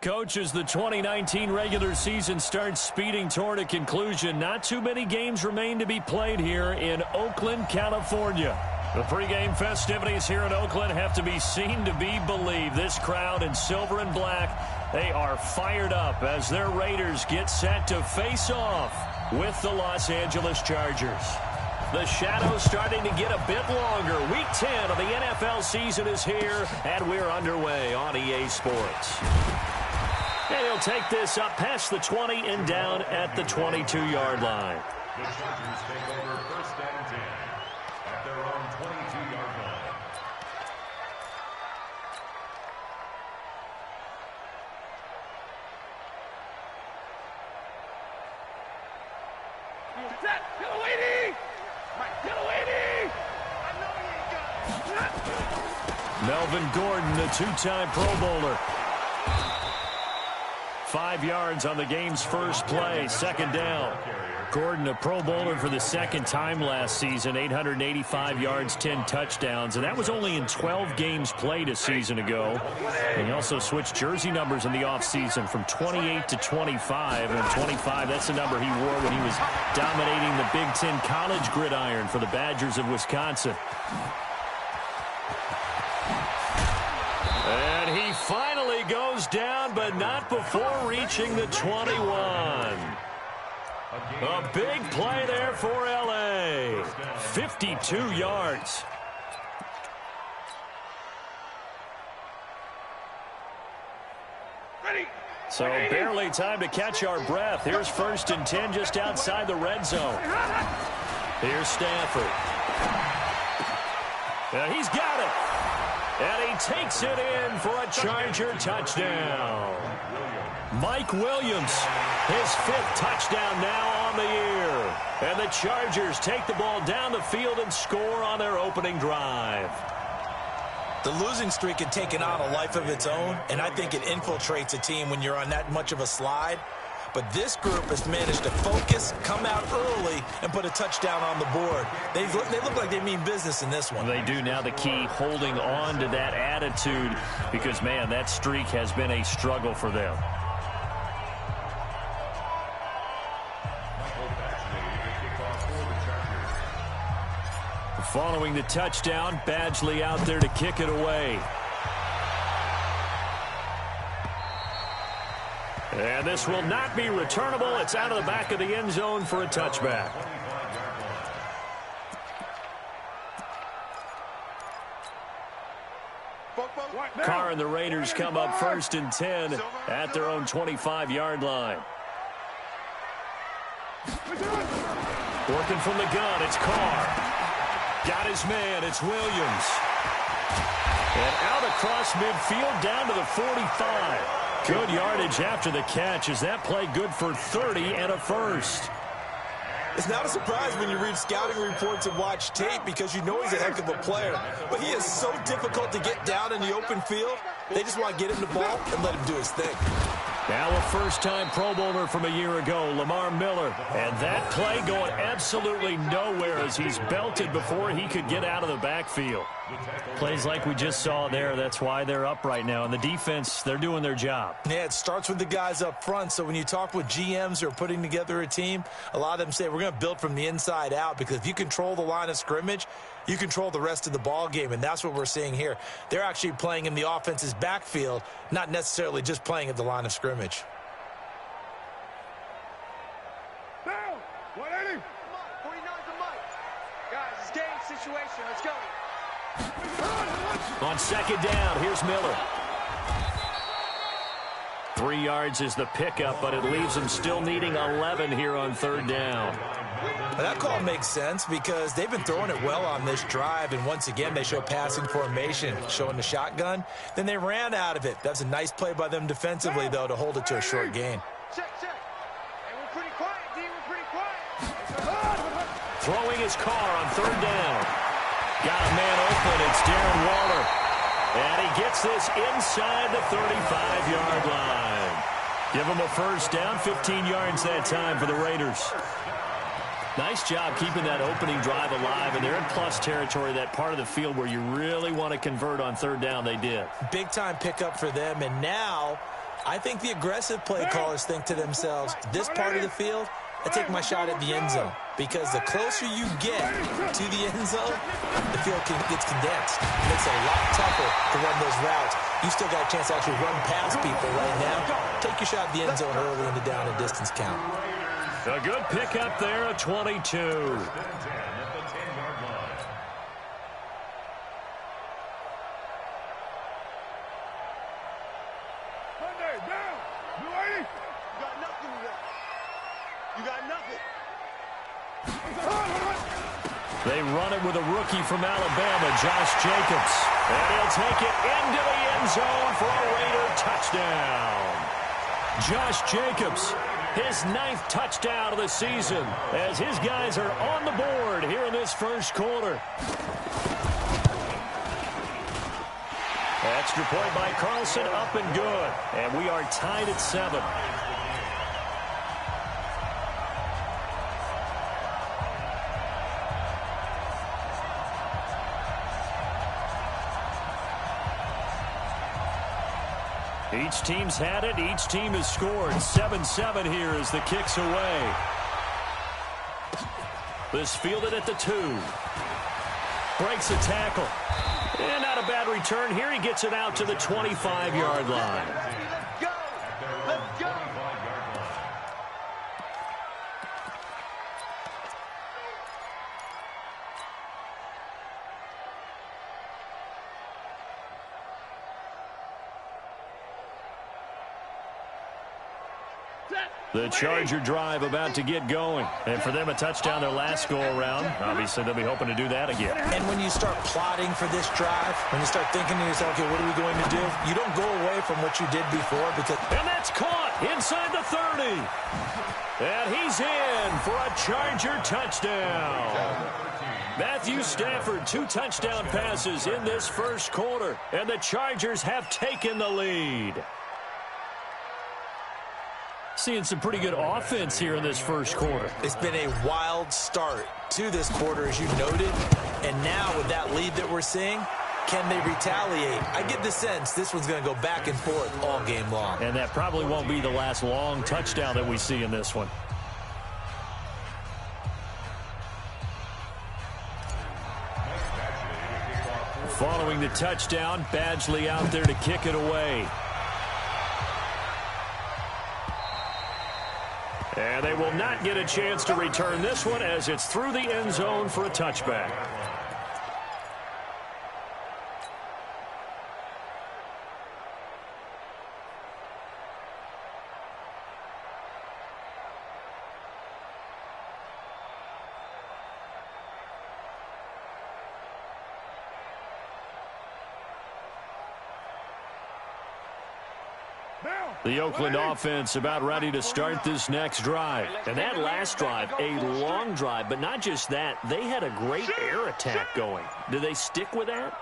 Coach, as the 2019 regular season starts speeding toward a conclusion, not too many games remain to be played here in Oakland, California. The pregame festivities here in Oakland have to be seen to be believed. This crowd in silver and black, they are fired up as their Raiders get set to face off with the Los Angeles Chargers. The shadow's starting to get a bit longer. Week 10 of the NFL season is here, and we're underway on EA Sports. And he'll take this up past the 20 and down at the 22-yard line. The Chargers take over first and 10 at their own 22-yard line. Melvin Gordon, the two-time Pro Bowler. 5 yards on the game's first play, second down. Gordon, a Pro Bowler for the second time last season, 885 yards, 10 touchdowns, and that was only in 12 games played a season ago. And he also switched jersey numbers in the offseason from 28 to 25, and 25, that's the number he wore when he was dominating the Big Ten college gridiron for the Badgers of Wisconsin. And he finally goes down, but not before reaching the 21. A big play there for L.A. 52 yards. So barely time to catch our breath. Here's first and 10 just outside the red zone. Here's Stafford. He's got it. And he takes it in for a Charger touchdown. Mike Williams, his 5th touchdown now on the year. And the Chargers take the ball down the field and score on their opening drive. The losing streak had taken on a life of its own, and I think it infiltrates a team when you're on that much of a slide. But this group has managed to focus, come out early, and put a touchdown on the board. They look like they mean business in this one. They do. Now the key, holding on to that attitude, because, man, that streak has been a struggle for them. Following the touchdown, Badgley out there to kick it away. And this will not be returnable. It's out of the back of the end zone for a touchback. Carr and the Raiders come up first and 10 at their own 25-yard line. Working from the gun, it's Carr. Got his man, it's Williams. And out across midfield down to the 45. Good yardage after the catch. Is that play good for 30 and a first? It's not a surprise when you read scouting reports and watch tape because you know he's a heck of a player. But he is so difficult to get down in the open field. They just want to get him the ball and let him do his thing. Now a first-time Pro Bowler from a year ago, Lamar Miller. And that play going absolutely nowhere as he's belted before he could get out of the backfield. Plays like we just saw there. That's why they're up right now. And the defense, they're doing their job. Yeah, it starts with the guys up front. So when you talk with GMs who are putting together a team, a lot of them say we're going to build from the inside out, because if you control the line of scrimmage, you control the rest of the ball game, and that's what we're seeing here. They're actually playing in the offense's backfield, not necessarily just playing at the line of scrimmage. Down! 180! Come on, 49's the mic. Guys, it's game situation. Let's go. On second down, here's Miller. 3 yards is the pickup, but it leaves them still needing 11 here on third down. That call makes sense because they've been throwing it well on this drive, and once again they show passing formation, showing the shotgun. Then they ran out of it. That's a nice play by them defensively, though, to hold it to a short gain. Check. Hey, we're pretty quiet, D. We're pretty quiet. Throwing his Carr on third down. Got a man open. It's Darren Waller. And he gets this inside the 35-yard line. Give him a first down, 15 yards that time for the Raiders. Nice job keeping that opening drive alive, and they're in plus territory, that part of the field where you really want to convert on third down. They did. Big-time pickup for them, and now I think the aggressive play callers think to themselves, this part of the field, I take my shot at the end zone. Because the closer you get to the end zone, the field gets condensed. It makes it a lot tougher to run those routes. You still got a chance to actually run past people right now. Take your shot at the end zone early in the down and distance count. A good pickup there at 22. They run it with a rookie from Alabama, Josh Jacobs. And he'll take it into the end zone for a Raider touchdown. Josh Jacobs, his 9th touchdown of the season, as his guys are on the board here in this first quarter. Extra point by Carlson, up and good. And we are tied at 7. Each team's had it. Each team has scored. 7-7 here as the kick's away. This fielded at the 2. Breaks a tackle. And not a bad return here. He gets it out to the 25-yard line. Let's go! Let's go! The Charger drive about to get going. And for them, a touchdown their last go-around. Obviously, they'll be hoping to do that again. And when you start plotting for this drive, when you start thinking to yourself, okay, what are we going to do? You don't go away from what you did before because... And that's caught inside the 30. And he's in for a Charger touchdown. Matthew Stafford, 2 touchdown passes in this first quarter. And the Chargers have taken the lead. Seeing some pretty good offense here in this first quarter. It's been a wild start to this quarter, as you noted. And now with that lead that we're seeing, can they retaliate? I get the sense this one's going to go back and forth all game long. And that probably won't be the last long touchdown that we see in this one. Following the touchdown, Badgley out there to kick it away. And they will not get a chance to return this one as it's through the end zone for a touchback. The Oakland offense about ready to start this next drive. And that last drive, a long drive, but not just that. They had a great air attack going. Do they stick with that?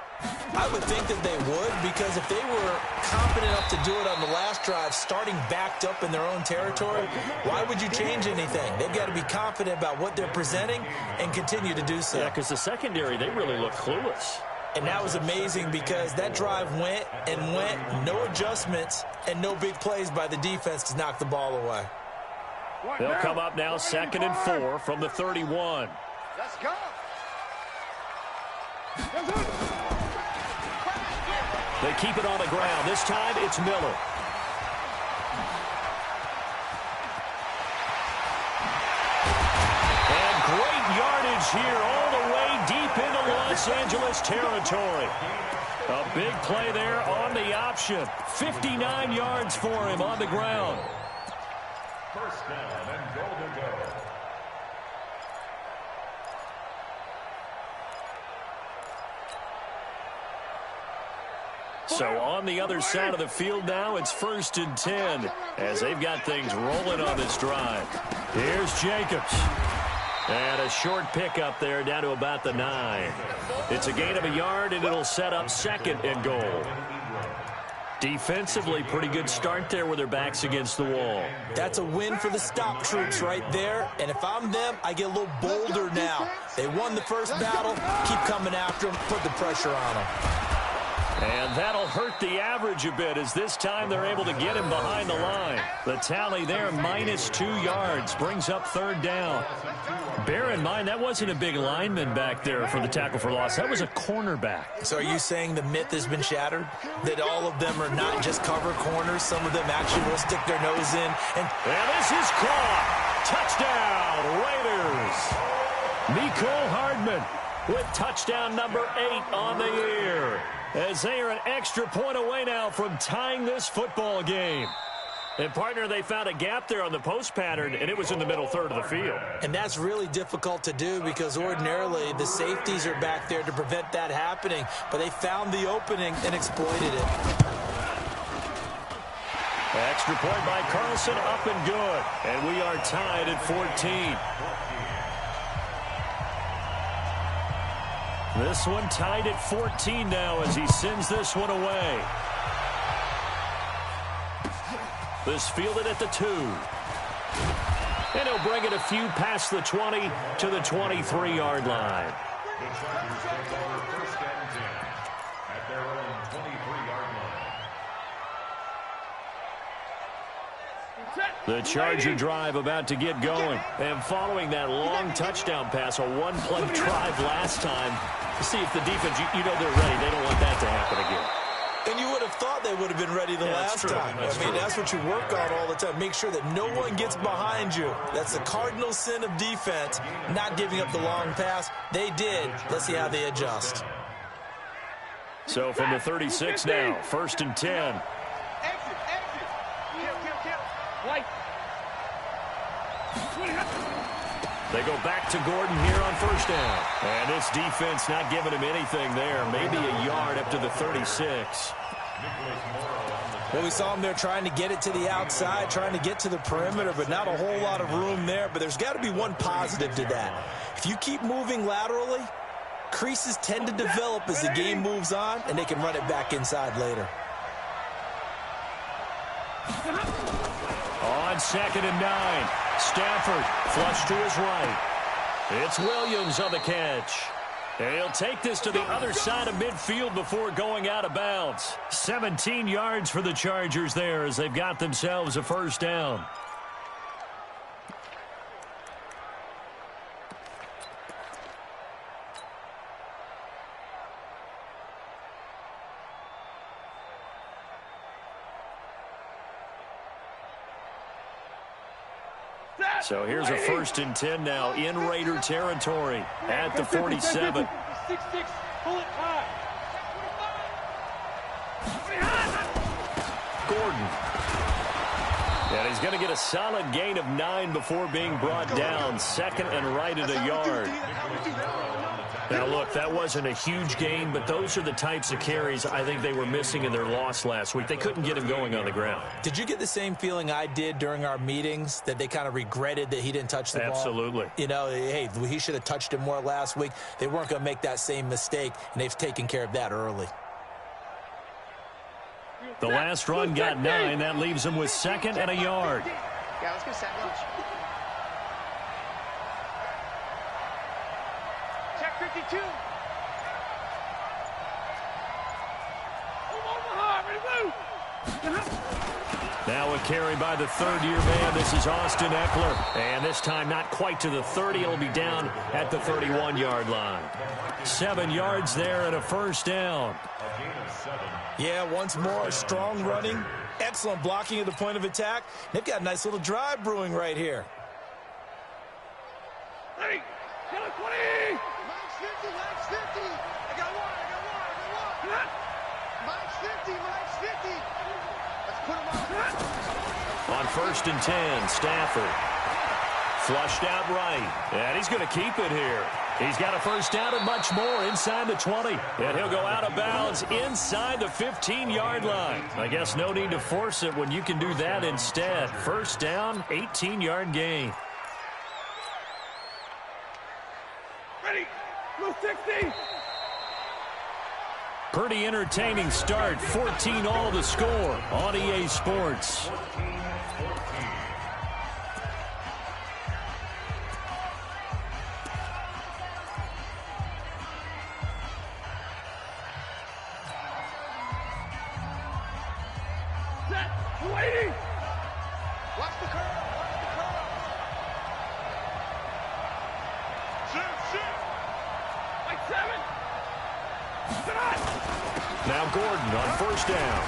I would think that they would, because if they were confident enough to do it on the last drive, starting backed up in their own territory, why would you change anything? They've got to be confident about what they're presenting and continue to do so. Yeah, because the secondary, they really look clueless. And that was amazing because that drive went and went, no adjustments, and no big plays by the defense to knock the ball away. They'll come up now 2nd and 4 from the 31. Let's go! They keep it on the ground. This time it's Miller. And great yardage here all the way deep into Los Angeles territory. A big play there on the option. 59 yards for him on the ground. First down and goal to go. So on the other side of the field now, it's 1st and 10 as they've got things rolling on this drive. Here's Jacobs. And a short pickup there down to about the 9. It's a gain of a yard, and it'll set up 2nd and goal. Defensively, pretty good start there with their backs against the wall. That's a win for the stop troops right there. And if I'm them, I get a little bolder now. They won the first battle. Keep coming after them. Put the pressure on them. And that'll hurt the average a bit as this time they're able to get him behind the line. The tally there, -2 yards, brings up 3rd down. Bear in mind, that wasn't a big lineman back there for the tackle for loss. That was a cornerback. So are you saying the myth has been shattered? That all of them are not just cover corners? Some of them actually will stick their nose in? And this is caught. Touchdown, Raiders. Mecole Hardman with touchdown number 8 on the year, as they are an extra point away now from tying this football game. And, partner, they found a gap there on the post pattern, and it was in the middle third of the field. And that's really difficult to do because ordinarily the safeties are back there to prevent that happening. But they found the opening and exploited it. Extra point by Carlson, up and good. And we are tied at 14. This one tied at 14 now as he sends this one away. This fielded at the 2. And he'll bring it a few past the 20 to the 23-yard line. The Chargers take over 1st and 10 at their own 23-yard line. The Charger drive about to get going. And following that long touchdown pass, a one-play drive last time, to see if the defense, you know they're ready. They don't want that to happen again. And you would have thought they would have been ready the last time. That's what you work on all the time. Make sure that no one gets behind you. That's the cardinal sin of defense, not giving up the long pass. They did. Let's see how they adjust. So from the 36 now, 1st and 10. Exit. Kill. White. They go back to Gordon here on 1st down. And this defense not giving him anything there. Maybe a yard up to the 36. Well, we saw him there trying to get it to the outside, trying to get to the perimeter, but not a whole lot of room there. But there's got to be one positive to that. If you keep moving laterally, creases tend to develop as the game moves on, and they can run it back inside later. On 2nd and 9, Stafford flush to his right. It's Williams on the catch. And he'll take this to the other side of midfield before going out of bounds. 17 yards for the Chargers there as they've got themselves a 1st down. So here's a 1st and 10 now in Raider territory at the 47. 6-6, pull it high. Gordon. And he's going to get a solid gain of 9 before being brought down. 2nd and right at a yard. Now, look, that wasn't a huge gain, but those are the types of carries I think they were missing in their loss last week. They couldn't get him going on the ground. Did you get the same feeling I did during our meetings, that they kind of regretted that he didn't touch the ball? Absolutely. You know, hey, he should have touched it more last week. They weren't going to make that same mistake, and they've taken care of that early. The last run got 9. That leaves him with 2nd and a yard. Yeah, let's go set lunch. Check 52. Now a carry by the 3rd-year man. This is Austin Eckler. And this time not quite to the 30. It'll be down at the 31-yard line. 7 yards there and a 1st down. Yeah, once more, strong running, excellent blocking at the point of attack. They've got a nice little drive brewing right here. Ready, kill it, 20. Mike's 50. I got one. Mike's 50. Let's put him on 1st and 10, Stafford. Flushed out right. And he's going to keep it here. He's got a 1st down and much more inside the 20. And he'll go out of bounds inside the 15-yard line. I guess no need to force it when you can do that instead. 1st down, 18-yard gain. Ready, go 60. Pretty entertaining start. 14 all the score on EA Sports. 280. Watch the curve. Shoot. Like 7. Now Gordon on first down.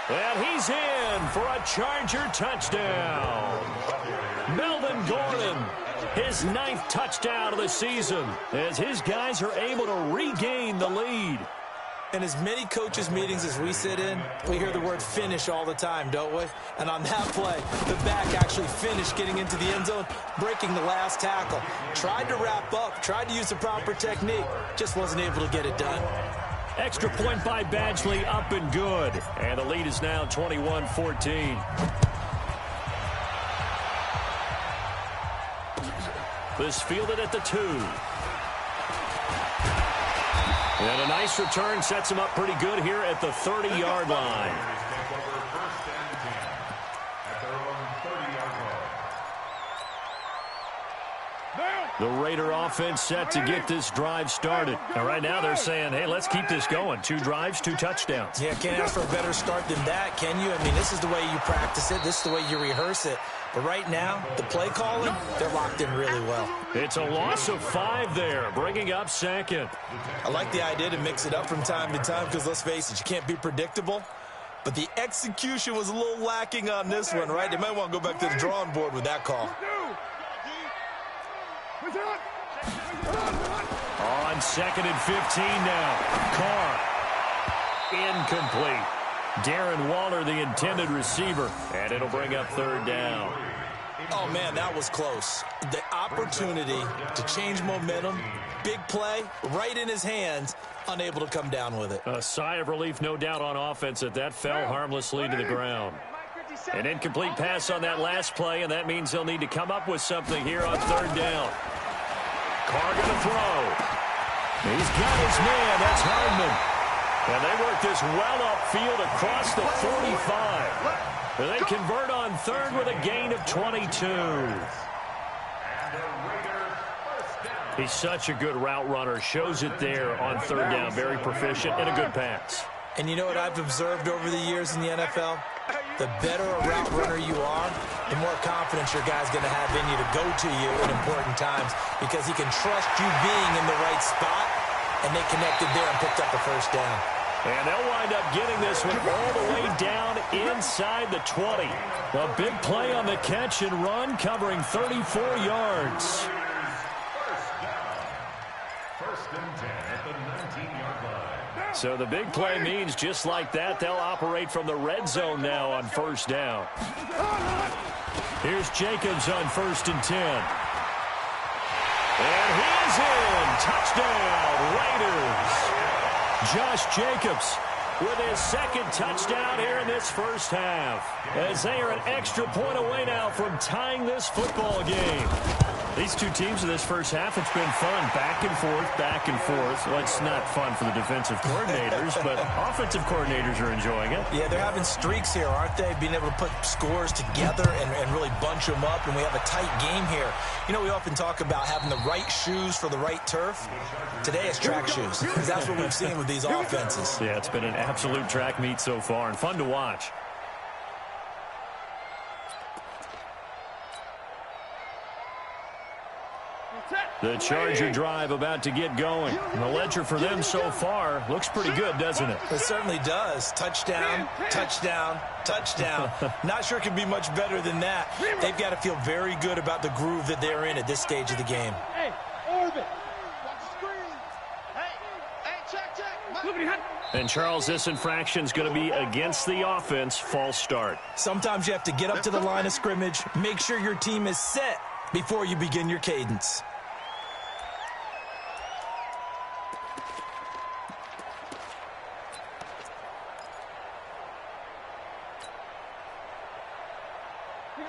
And he's in for a Charger touchdown. Melvin Gordon, his 9th touchdown of the season, as his guys are able to regain the lead. In as many coaches' meetings as we sit in, we hear the word finish all the time, don't we? And on that play, the back actually finished getting into the end zone, breaking the last tackle. Tried to wrap up, tried to use the proper technique, just wasn't able to get it done. Extra point by Badgley, up and good. And the lead is now 21-14. This fielded at the 2. And a nice return sets him up pretty good here at the 30-yard line. The Raider offense set to get this drive started. And right now they're saying, hey, let's keep this going. 2 drives, 2 touchdowns. Yeah, can't ask for a better start than that, can you? I mean, this is the way you practice it. This is the way you rehearse it. But right now, the play calling, they're locked in really well. It's a loss of 5 there, bringing up 2nd. I like the idea to mix it up from time to time because, let's face it, you can't be predictable. But the execution was a little lacking on this one, right? They might want to go back to the drawing board with that call. On 2nd and 15 now. Carr. Incomplete. Darren Waller, the intended receiver. And it'll bring up 3rd down. Oh, man, that was close. The opportunity to change momentum, big play, right in his hands, unable to come down with it. A sigh of relief, no doubt, on offense that fell harmlessly to the ground. An incomplete pass on that last play, and that means they'll need to come up with something here on 3rd down. Carr going to throw. He's got his man. That's Hardman. And they work this well upfield across the 45. And they convert on 3rd with a gain of 22. He's such a good route runner. Shows it there on 3rd down. Very proficient and a good pass. And you know what I've observed over the years in the NFL? The better a route runner you are, the more confidence your guy's going to have in you to go to you in important times because he can trust you being in the right spot, and they connected there and picked up a 1st down. And they'll wind up getting this one all the way down inside the 20. A big play on the catch and run, covering 34 yards. First and 10 at the 19-yard line. So the big play means just like that, they'll operate from the red zone now on 1st down. Here's Jacobs on 1st and 10. And he's in. Touchdown, Raiders. Josh Jacobs with his 2nd touchdown here in this first half, as they are an extra point away now from tying this football game. These two teams in this first half, it's been fun. Back and forth, back and forth. Well, it's not fun for the defensive coordinators, but offensive coordinators are enjoying it. Yeah, they're having streaks here, aren't they? Being able to put scores together and really bunch them up, and we have a tight game here. You know, we often talk about having the right shoes for the right turf. Today it's track shoes, because that's what we've seen with these offenses. Yeah, it's been an absolute track meet so far, and fun to watch. The Charger drive about to get going. The ledger for them so far looks pretty good, doesn't it? It certainly does. Touchdown, touchdown, touchdown. Not sure it can be much better than that. They've got to feel very good about the groove that they're in at this stage of the game. Hey, orbit. Watch the screen. Hey, check. And Charles, this infraction is going to be against the offense. False start. Sometimes you have to get up to the line of scrimmage, make sure your team is set before you begin your cadence.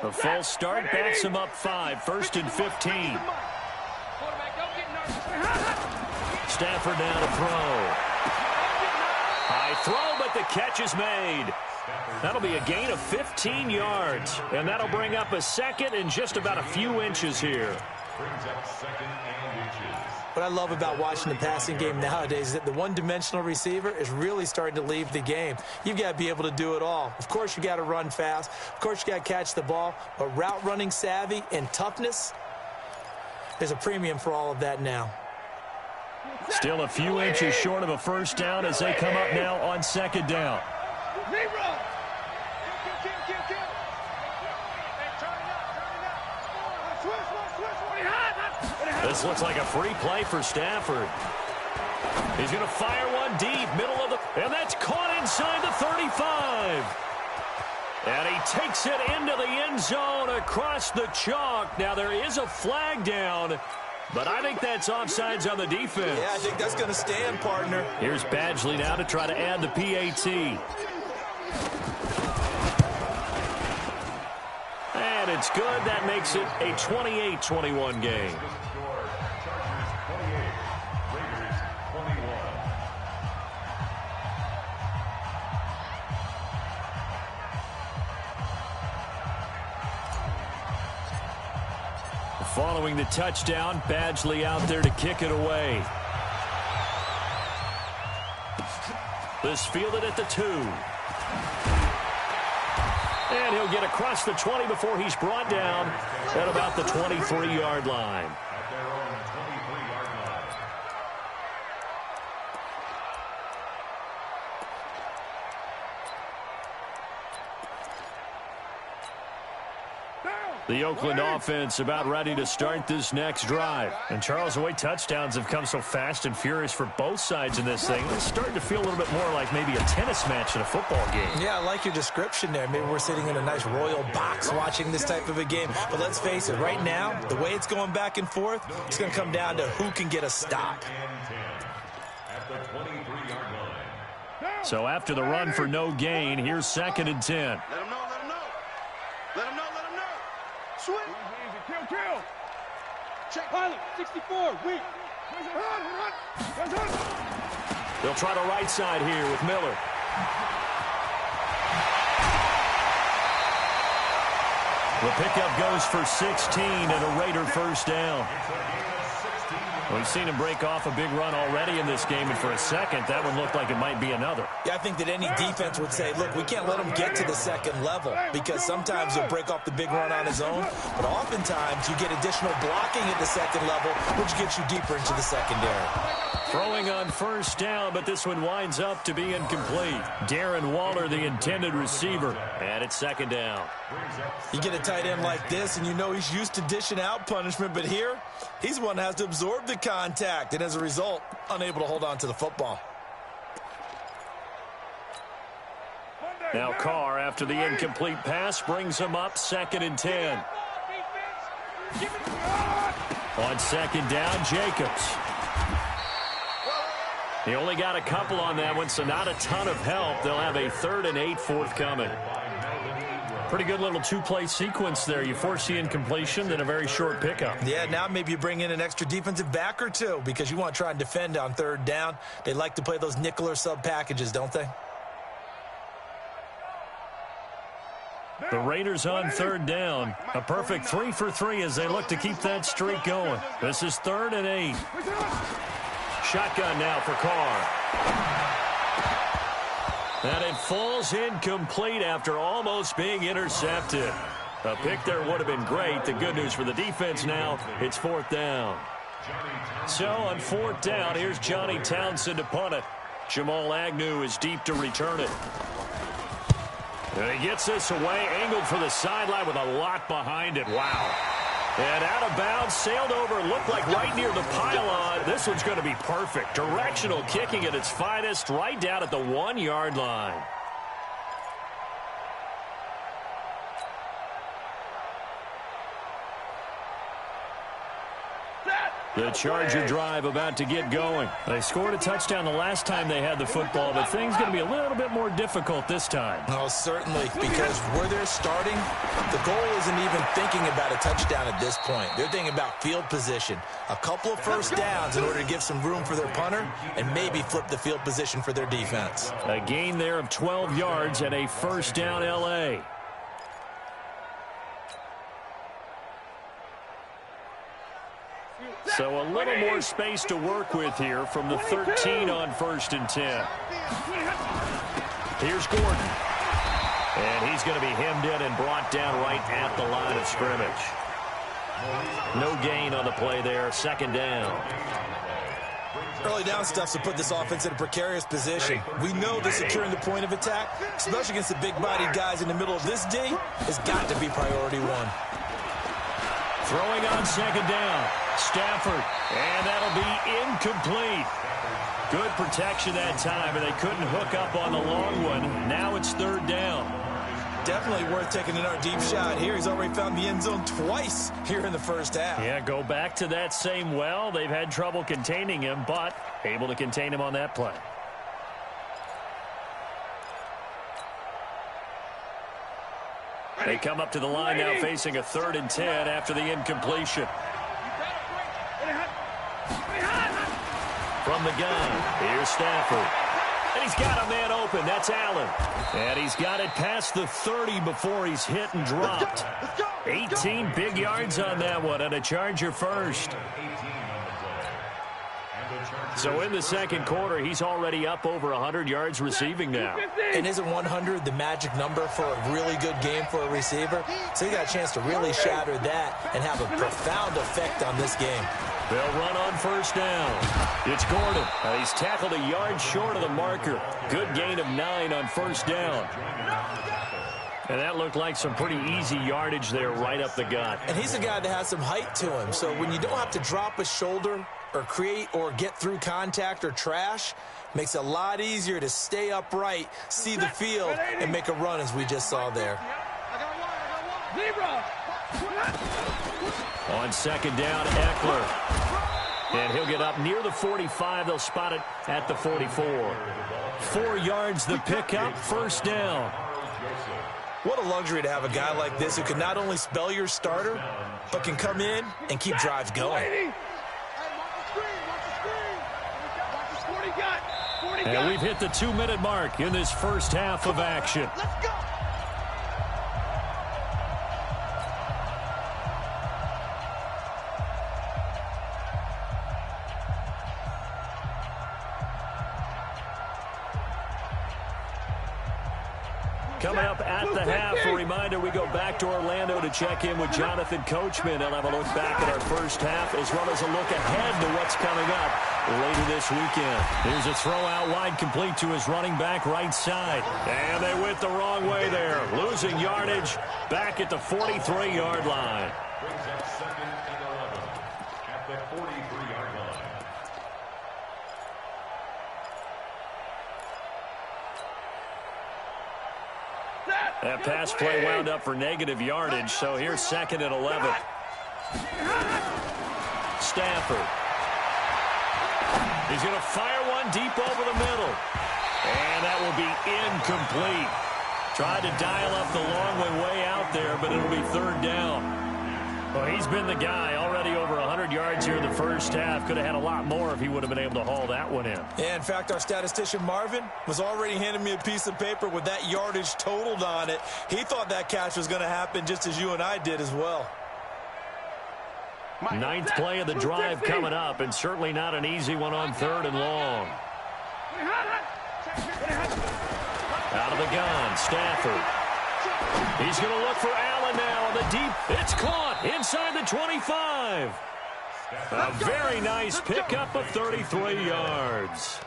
A false start backs him up 5. 1st and 15. Stafford now to throw. High throw, but the catch is made. That'll be a gain of 15 yards. And that'll bring up a 2nd and just about a few inches here. Brings up 2nd and inches. What I love about watching the passing game nowadays is that the one-dimensional receiver is really starting to leave the game. You've got to be able to do it all. Of course, you got to run fast. Of course, you got to catch the ball. But route running savvy and toughness, there's a premium for all of that now. Still a few inches short of a first down as they come up now on 2nd down. This looks like a free play for Stafford. He's going to fire one deep, middle of the... And that's caught inside the 35. And he takes it into the end zone across the chalk. Now, there is a flag down, but I think that's offsides on the defense. Yeah, I think that's going to stand, partner. Here's Badgley now to try to add the PAT. And it's good. That makes it a 28-21 game. Following the touchdown, Badgley out there to kick it away. This fielded at the 2. And he'll get across the 20 before he's brought down at about the 23-yard line. At their own 23-yard line. The Oakland offense about ready to start this next drive. And Charles, the way touchdowns have come so fast and furious for both sides in this thing, it's starting to feel a little bit more like maybe a tennis match in a football game. Yeah, I like your description there. Maybe we're sitting in a nice royal box watching this type of a game. But let's face it, right now, the way it's going back and forth, it's going to come down to who can get a stop. At the 23-yard line. So after the run for no gain, here's 2nd and 10. Let him know, let him know. Let him know, let him know. Swing. Kill. Check pilot, 64, weak. They'll try the right side here with Miller. The pickup goes for 16 and a Raider first down. We've seen him break off a big run already in this game, and for a second, that one looked like it might be another. Yeah, I think that any defense would say, look, we can't let him get to the second level because sometimes he'll break off the big run on his own, but oftentimes you get additional blocking at the second level, which gets you deeper into the secondary. Throwing on first down, but this one winds up to be incomplete. Darren Waller, the intended receiver, and it's 2nd down. You get a tight end like this, and you know he's used to dishing out punishment, but here, he's the one that has to absorb the contact, and as a result, unable to hold on to the football. Now Carr, after the incomplete pass, brings him up 2nd and 10. On 2nd down, Jacobs. He only got a couple on that one, so not a ton of help. They'll have a 3rd and 8 forthcoming. Pretty good little two-play sequence there. You force the incompletion, then a very short pickup. Yeah, now maybe you bring in an extra defensive back or two because you want to try and defend on 3rd down. They like to play those nickel or sub packages, don't they? The Raiders on 3rd down. A perfect 3 for 3 as they look to keep that streak going. This is 3rd and 8. Shotgun now for Carr. And it falls incomplete after almost being intercepted. A pick there would have been great. The good news for the defense now, it's 4th down. So on 4th down, here's Johnny Townsend to punt it. Jamal Agnew is deep to return it. And he gets this away, angled for the sideline with a lot behind it. Wow. And out of bounds, sailed over, looked like right near the pylon. This one's going to be perfect. Directional kicking at its finest, right down at the 1-yard line. The Charger drive about to get going. They scored a touchdown the last time they had the football, but things going to be a little bit more difficult this time. Oh, certainly, because where they're starting, the goal isn't even thinking about a touchdown at this point. They're thinking about field position, a couple of first downs in order to give some room for their punter and maybe flip the field position for their defense. A gain there of 12 yards and a first down L.A. So a little more space to work with here from the 13 on 1st and 10. Here's Gordon. And he's going to be hemmed in and brought down right at the line of scrimmage. No gain on the play there. 2nd down. Early down stuff to put this offense in a precarious position. We know that securing the point of attack, especially against the big-bodied guys in the middle of this D, has got to be priority one. Throwing on 2nd down. Stafford. And that'll be incomplete. Good protection that time, and they couldn't hook up on the long one. Now it's 3rd down. Definitely worth taking another deep shot here. He's already found the end zone twice here in the first half. Yeah, go back to that same well. They've had trouble containing him, but able to contain him on that play. They come up to the line now facing a 3rd and 10 after the incompletion. From the gun, here's Stafford. And he's got a man open. That's Allen. And he's got it past the 30 before he's hit and dropped. 18 big yards on that one, and a Charger first. So in the 2nd quarter, he's already up over 100 yards receiving now. And isn't 100 the magic number for a really good game for a receiver? So he got a chance to really shatter that and have a profound effect on this game. They'll run on 1st down. It's Gordon. And he's tackled a yard short of the marker. Good gain of 9 on 1st down. And that looked like some pretty easy yardage there right up the gut. And he's a guy that has some height to him. So when you don't have to drop a shoulder or create or get through contact or trash, makes it a lot easier to stay upright, see the field, and make a run as we just saw there. On 2nd down, Eckler. And he'll get up near the 45. They'll spot it at the 44. 4 yards the pickup, 1st down. What a luxury to have a guy like this who can not only spell your starter, but can come in and keep drives going. And we've hit the 2-minute mark in this first half of action. Let's go. Coming up at the half, a reminder, we go back to Orlando to check in with Jonathan Coachman. He'll have a look back at our first half as well as a look ahead to what's coming up later this weekend. Here's a throw out wide, complete to his running back right side. And they went the wrong way there, losing yardage back at the 43-yard line. Brings up 2nd and 11 at the 43-yard line. That pass play wound up for negative yardage, so here's 2nd and 11. Stafford. He's going to fire one deep over the middle. And that will be incomplete. Tried to dial up the long one way out there, but it'll be 3rd down. Well, he's been the guy, already over 100 yards here in the first half. Could have had a lot more if he would have been able to haul that one in. Yeah, in fact, our statistician Marvin was already handing me a piece of paper with that yardage totaled on it. He thought that catch was going to happen just as you and I did as well. 9th play of the drive coming up, and certainly not an easy one on 3rd and long. Out of the gun, Stafford. He's going to look for Allen now on the deep. It's caught inside the 25. A very nice pickup of 33 yards.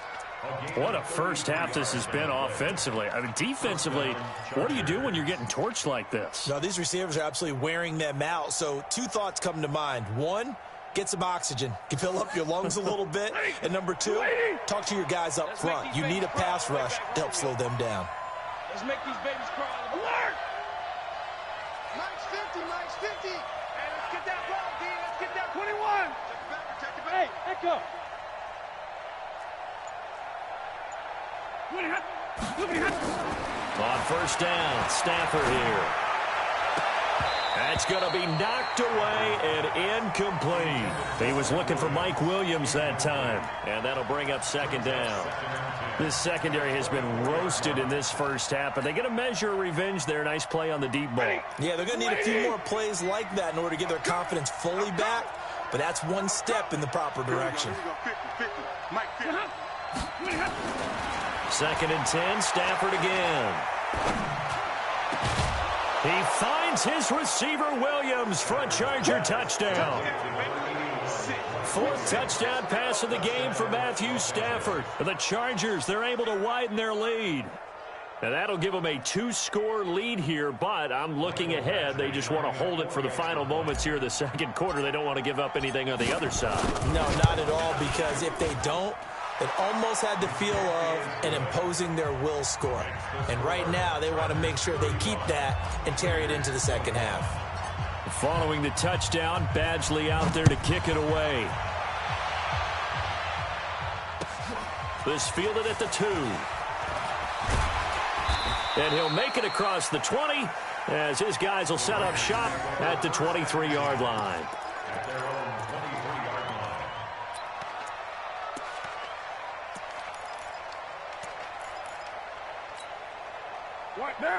What a first half this has been offensively. I mean, defensively, what do you do when you're getting torched like this? No, these receivers are absolutely wearing them out. So 2 thoughts come to mind. 1, get some oxygen. You fill up your lungs a little bit. And number 2, talk to your guys up front. You need a pass rush to help slow them down. Let's make these babies cry. Alert! Max 50, Max 50. Hey, let's get that ball, D. Let's get that 21. Check the back. Hey, Echo. On 1st down, Stafford here. That's going to be knocked away and incomplete. He was looking for Mike Williams that time, and that'll bring up 2nd down. This secondary has been roasted in this first half, but they get a measure of revenge there. Nice play on the deep ball. Yeah, they're going to need a few more plays like that in order to get their confidence fully back. but that's one step in the proper direction. 2nd and 10, Stafford again. He finds his receiver, Williams, for a Charger touchdown. 4th touchdown pass of the game for Matthew Stafford. The Chargers, they're able to widen their lead. And that'll give them a 2-score lead here, but I'm looking ahead. They just want to hold it for the final moments here of the 2nd quarter. They don't want to give up anything on the other side. No, not at all, because if they don't, it almost had the feel of an imposing their will score. And right now, they want to make sure they keep that and carry it into the 2nd half. Following the touchdown, Badgley out there to kick it away. This fielded at the 2. And he'll make it across the 20 as his guys will set up shop at the 23-yard line.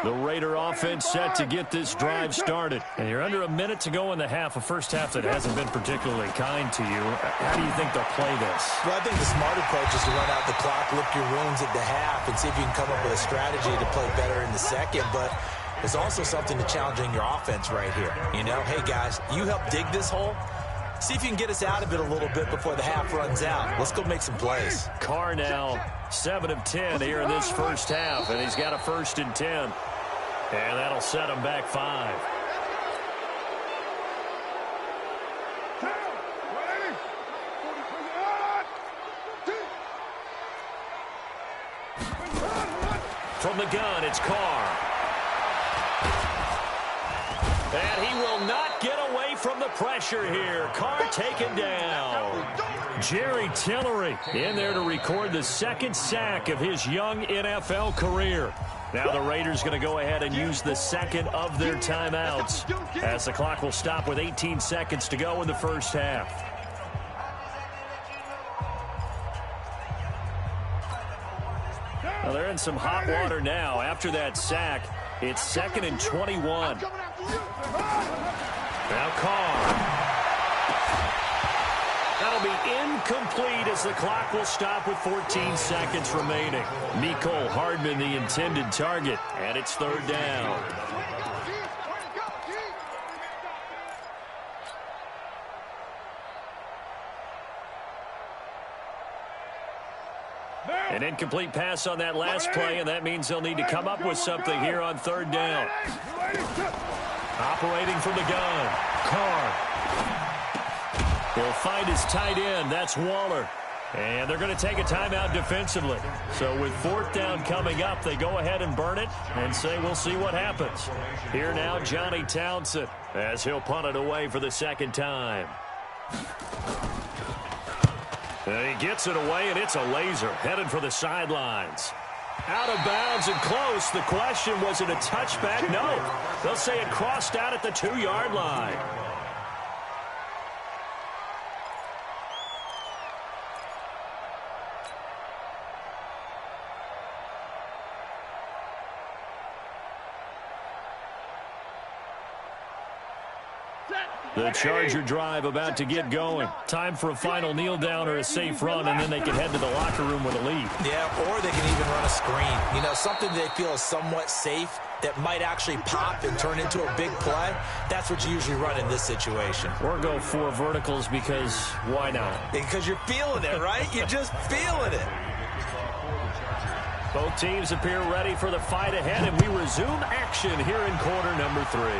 The Raider offense set to get this drive started. And you're under a minute to go in the half, a first half that hasn't been particularly kind to you. How do you think they'll play this? Well, I think the smart approach is to run out the clock, lick your wounds at the half, and see if you can come up with a strategy to play better in the 2nd. But there's also something to challenging your offense right here. You know, hey, guys, you help dig this hole. See if you can get us out of it a little bit before the half runs out. Let's go make some plays. Carr now 7 of 10 here in this first half, and he's got a 1st and 10. And that'll set him back 5. From the gun, it's Carr. And he will not get away from the pressure here. Carr taken down. Jerry Tillery in there to record the 2nd sack of his young NFL career. Now the Raiders going to go ahead and use the 2nd of their timeouts as the clock will stop with 18 seconds to go in the first half. Well, they're in some hot water now. After that sack, it's 2nd and 21. Now Carr. That'll be incomplete as the clock will stop with 14 seconds remaining. Mecole Hardman the intended target, and it's 3rd down. An incomplete pass on that last play, and that means they'll need to come up with something here on 3rd down. Operating from the gun, Carr. He'll find his tight end. That's Waller. And they're going to take a timeout defensively. So with 4th down coming up, they go ahead and burn it and say we'll see what happens. Here now, Johnny Townsend, as he'll punt it away for the 2nd time. And he gets it away, and it's a laser headed for the sidelines. Out of bounds and close. The question, was it a touchback? No. They'll say it crossed out at the 2-yard line. The Charger drive about to get going. Time for a final kneel down or a safe run, and then they can head to the locker room with a lead. Yeah, or they can even run a screen. You know, something they feel is somewhat safe that might actually pop and turn into a big play. That's what you usually run in this situation. Or go 4 verticals because why not? Because you're feeling it, right? You're just feeling it. Both teams appear ready for the fight ahead, and we resume action here in quarter number 3.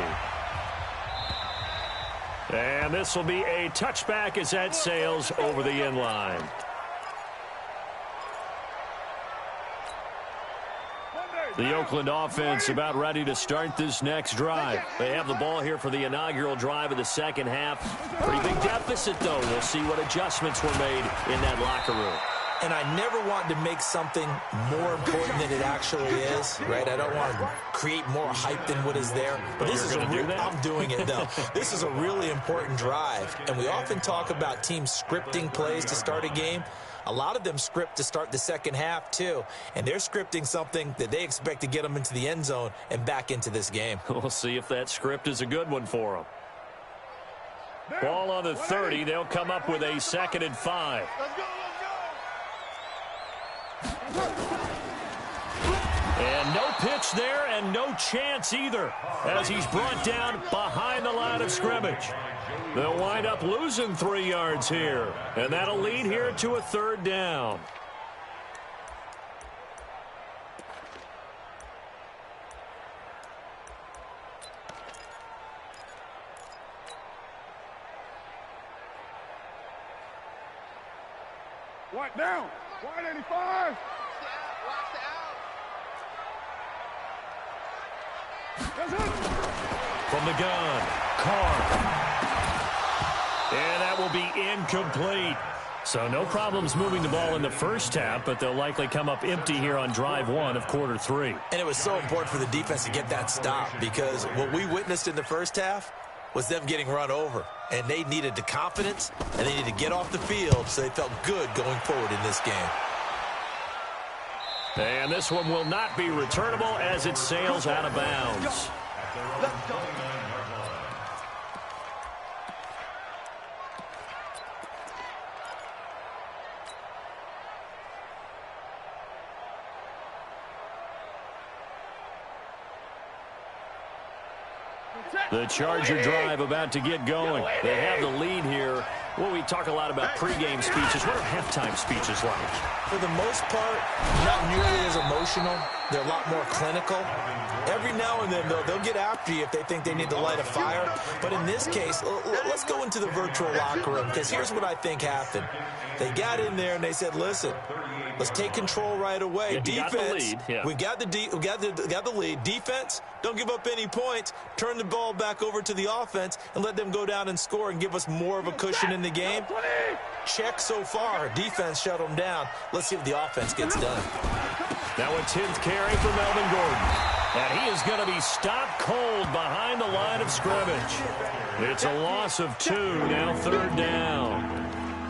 And this will be a touchback as that sails over the end line. The Oakland offense about ready to start this next drive. They have the ball here for the inaugural drive of the 2nd half. Pretty big deficit, though. We'll see what adjustments were made in that locker room. And I never want to make something more important than it actually is, right? I don't want to create more hype than what is there. But this is I'm doing it, though. This is a really important drive. And we often talk about teams scripting plays to start a game. A lot of them script to start the 2nd half, too. And they're scripting something that they expect to get them into the end zone and back into this game. We'll see if that script is a good one for them. Ball on the 30. They'll come up with a 2nd and 5. Let's go, let's go. And no pitch there and no chance either as he's brought down behind the line of scrimmage. They'll wind up losing 3 yards here, and that'll lead here to a 3rd down. White down. White 85. From the gun, Carr. And that will be incomplete. So no problems moving the ball in the first half, but they'll likely come up empty here on drive 1 of quarter 3. And it was so important for the defense to get that stop because what we witnessed in the first half was them getting run over. And they needed the confidence, and they needed to get off the field so they felt good going forward in this game. And this one will not be returnable as it sails out of bounds. The Charger drive about to get going. They have the lead here. Well, we talk a lot about pregame speeches. What are halftime speeches like? For the most part, not nearly as emotional. They're a lot more clinical. Every now and then, though, they'll get after you if they think they need to light a fire. But in this case, let's go into the virtual locker room, because here's what I think happened. They got in there and they said, listen, let's take control right away. Yeah, defense, we got the lead. Defense, don't give up any points. Turn the ball back over to the offense and let them go down and score and give us more of a cushion in the game. Check so far. Defense shut them down. Let's see if the offense gets done. Now a 10th carry for Melvin Gordon. And he is going to be stopped cold behind the line of scrimmage. It's a loss of 2, now 3rd down.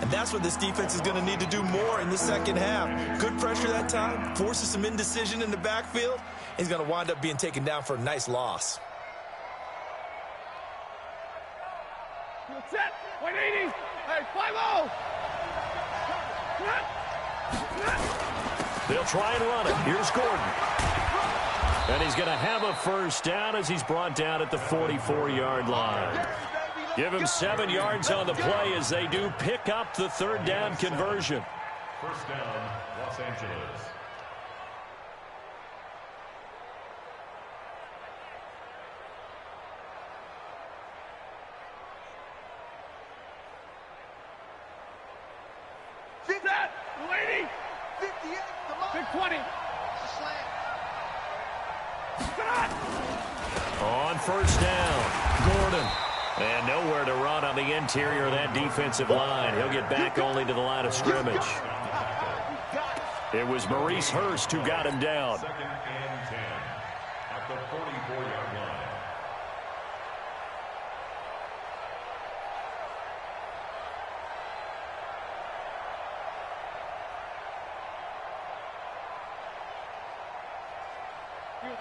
And that's what this defense is going to need to do more in the second half. Good pressure that time, forces some indecision in the backfield. He's going to wind up being taken down for a nice loss. Set. 180. Hey, 5-0. They'll try and run it. Here's Gordon. And he's going to have a 1st down as he's brought down at the 44-yard line. Give him 7 yards on the play as they do pick up the 3rd down conversion. 1st down, Los Angeles. Set. 280. 58. Big 20. On 1st down, Gordon. And nowhere to run on the interior of that defensive line. He'll get back only to the line of scrimmage. It was Maurice Hurst who got him down. 2nd and 10 at the 44-yard line.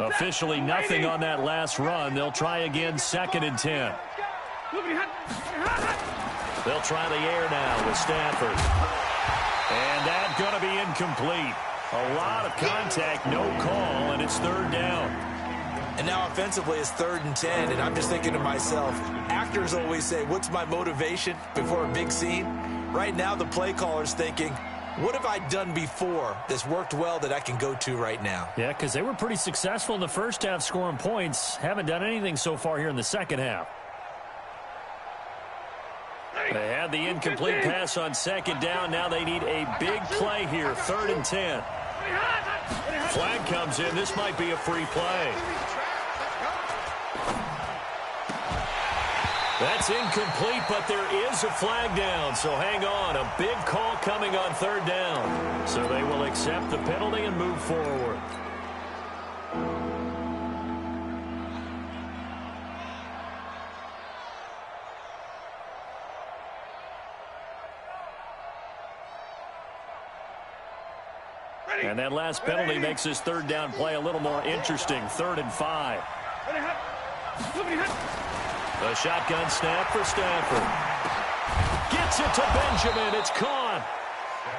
Officially nothing on that last run. They'll try again 2nd and 10. They'll try the air now with Stafford. And that's going to be incomplete. A lot of contact, no call, and it's 3rd down. And now offensively it's 3rd and 10, and I'm just thinking to myself, actors always say, what's my motivation before a big scene? Right now the play caller's thinking, what have I done before that's worked well that I can go to right now? Yeah, because they were pretty successful in the first half scoring points. Haven't done anything so far here in the second half. They had the incomplete pass on 2nd down. Now they need a big play here, 3rd and 10. Flag comes in. This might be a free play. That's incomplete, but there is a flag down, so hang on. A big call coming on 3rd down. So they will accept the penalty and move forward. And that last penalty makes this 3rd down play a little more interesting. 3rd and 5. A shotgun snap for Stafford. Gets it to Benjamin. It's caught.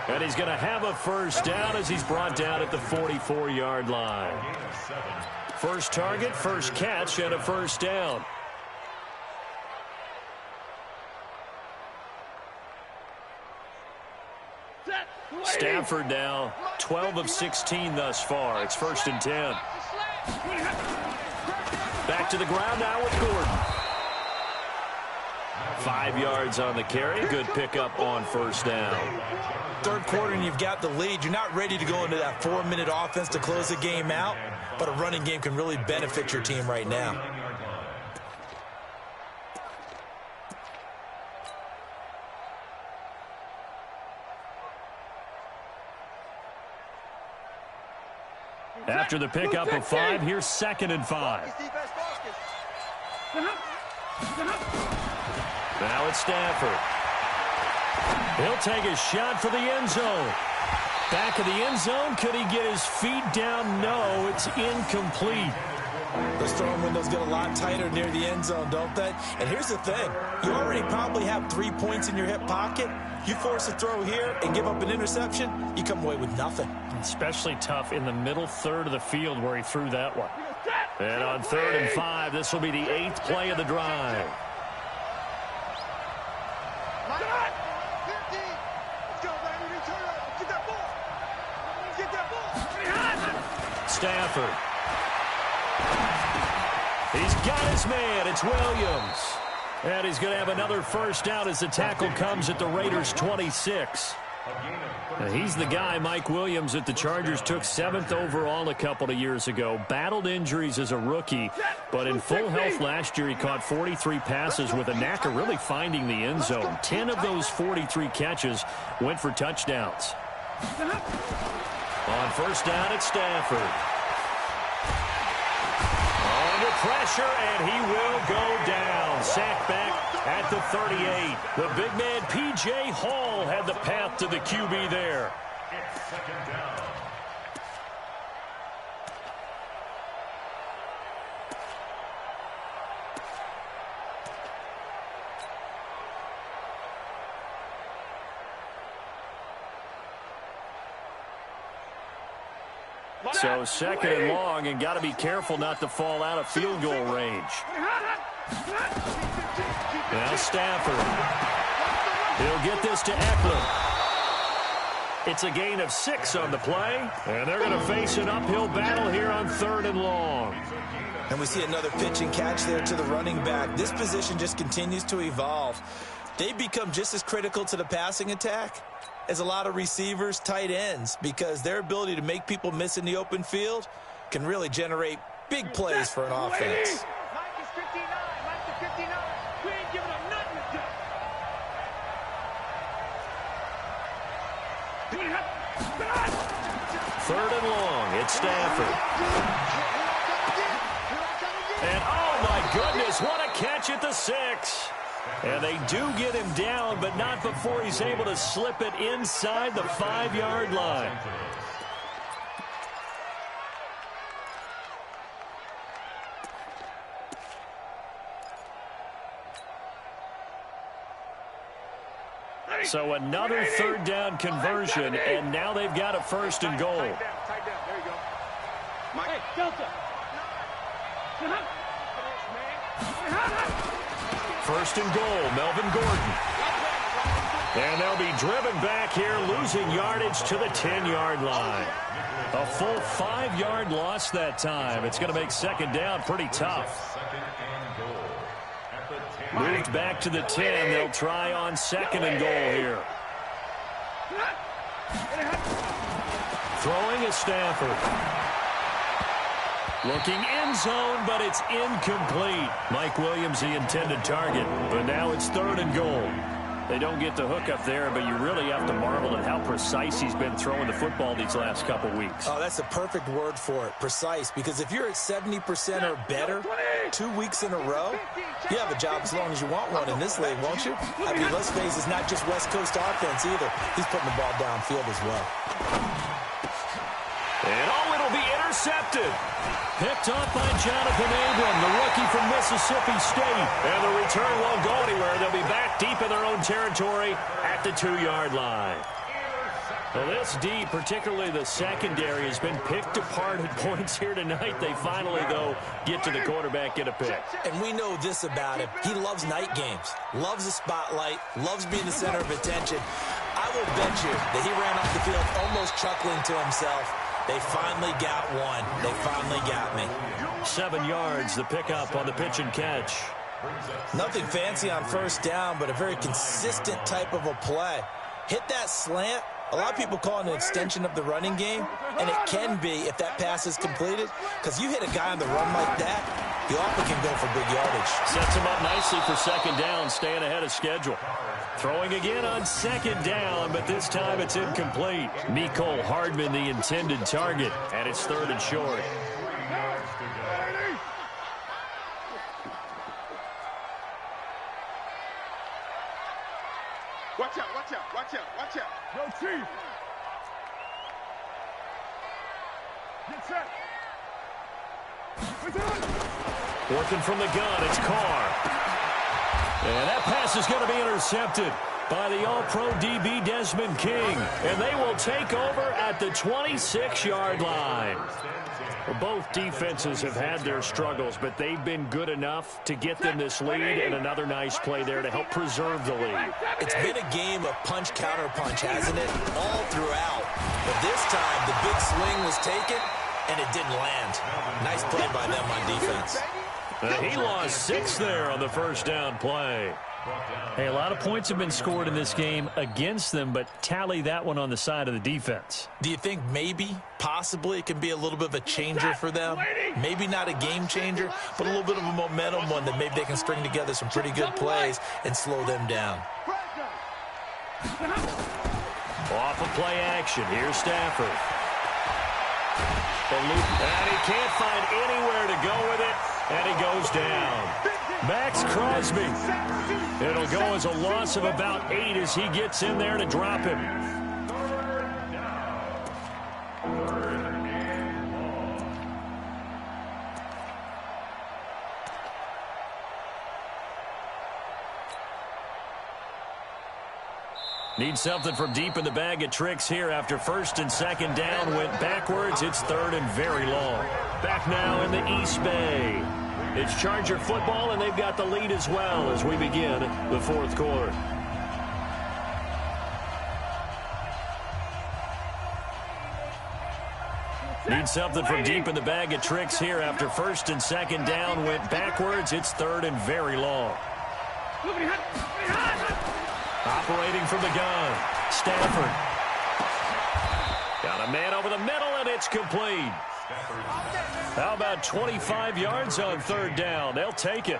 And he's going to have a first down as he's brought down at the 44-yard line. First target, first catch, and a first down. Stafford now 12 of 16 thus far. It's 1st and 10. Back to the ground now with Gordon. 5 yards on the carry. Good pickup on first down. Third quarter and you've got the lead. You're not ready to go into that 4-minute offense to close the game out, but a running game can really benefit your team right now. After the pickup of 5, here's 2nd and 5. Now it's Stafford. He'll take a shot for the end zone. Back of the end zone. Could he get his feet down? No, it's incomplete. Those throwing windows get a lot tighter near the end zone, don't they? And here's the thing. You already probably have 3 points in your hip pocket. You force a throw here and give up an interception, you come away with nothing. Especially tough in the middle third of the field where he threw that one. And on 3rd and 5, this will be the 8th play of the drive. Stafford. He's got his man. It's Williams. And he's going to have another first down as the tackle comes at the Raiders' 26. Now, he's the guy, Mike Williams, that the Chargers took 7th overall a couple of years ago. Battled injuries as a rookie, but in full health last year, he caught 43 passes with a knack of really finding the end zone. 10 of those 43 catches went for touchdowns. On first down, it's Stafford. Under pressure, and he will go down. Sacked back at the 38. The big man, P.J. Hall, had the path to the QB there. It's 2nd down. So 2nd and long, and got to be careful not to fall out of field goal range. Now Stafford. He'll get this to Eckler. It's a gain of 6 on the play, and they're going to face an uphill battle here on 3rd and long. And we see another pitch and catch there to the running back. This position just continues to evolve. They become just as critical to the passing attack as a lot of receivers, tight ends, because their ability to make people miss in the open field can really generate big plays for an offense. Mike is 59. Mike is 59. We ain't giving up nothing to 3rd and long, it's Stafford. And oh my goodness, what a catch at the 6. And they do get him down, but not before he's able to slip it inside the 5-yard line. So another 3rd down conversion, and now they've got a 1st and goal. Tight down. There you go. Mike. Hey, Delta. 1st and goal, Melvin Gordon. And they'll be driven back here, losing yardage to the 10-yard line. A full 5-yard loss that time. It's going to make 2nd down pretty tough. Moved back to the 10. They'll try on 2nd and goal here. Throwing is Stafford. Looking end zone, but it's incomplete. Mike Williams, the intended target, but now it's 3rd and goal. They don't get the hook up there, but you really have to marvel at how precise he's been throwing the football these last couple weeks. Oh, that's a perfect word for it, precise, because if you're at 70% or better 2 weeks in a row, you have a job as long as you want one in this league, won't you? I mean, let's face it, it's not just West Coast offense either. He's putting the ball downfield as well. And oh, it'll be intercepted. intercepted. Picked up by Jonathan Abram, the rookie from Mississippi State. And the return won't go anywhere. They'll be back deep in their own territory at the 2-yard line. Well, this D, particularly the secondary, has been picked apart at points here tonight. They finally, though, get to the quarterback, get a pick. And we know this about him. He loves night games, loves the spotlight, loves being the center of attention. I will bet you that he ran off the field almost chuckling to himself. They finally got one. They finally got me. 7 yards, the pickup on the pitch and catch. Nothing fancy on first down, but a very consistent type of a play. Hit that slant. A lot of people call it an extension of the running game, and it can be if that pass is completed, because you hit a guy on the run like that, he often can go for big yardage. Sets him up nicely for second down, staying ahead of schedule. Throwing again on second down, but this time it's incomplete. Mecole Hardman, the intended target, and it's 3rd and short. Watch out, watch out, watch out, watch out. Yo, Chief. Get set. Working from the gun, it's Carr. And that pass is going to be intercepted by the All-Pro DB Desmond King. And they will take over at the 26-yard line. Well, both defenses have had their struggles, but they've been good enough to get them this lead, and another nice play there to help preserve the lead. It's been a game of punch-counter-punch, hasn't it? All throughout. But this time, the big swing was taken, and it didn't land. Nice play by them on defense. He lost 6 there on the first down play. Hey, a lot of points have been scored in this game against them, but tally that one on the side of the defense. Do you think maybe, possibly, it can be a little bit of a changer for them? Maybe not a game changer, but a little bit of a momentum one that maybe they can string together some pretty good plays and slow them down. Off of play action, here's Stafford. And he can't find anywhere to go with it, and he goes down. Max Crosby. It'll go as a loss of about 8 as he gets in there to drop him. Need something from deep in the bag of tricks here after first and second down went backwards. It's 3rd and very long. Back now in the East Bay. It's Charger football, and they've got the lead as well as we begin the 4th quarter. Need something from deep in the bag of tricks here after first and second down went backwards. It's 3rd and very long. Operating from the gun, Stafford. Got a man over the middle, and it's complete. How about 25 yards on 3rd down? They'll take it.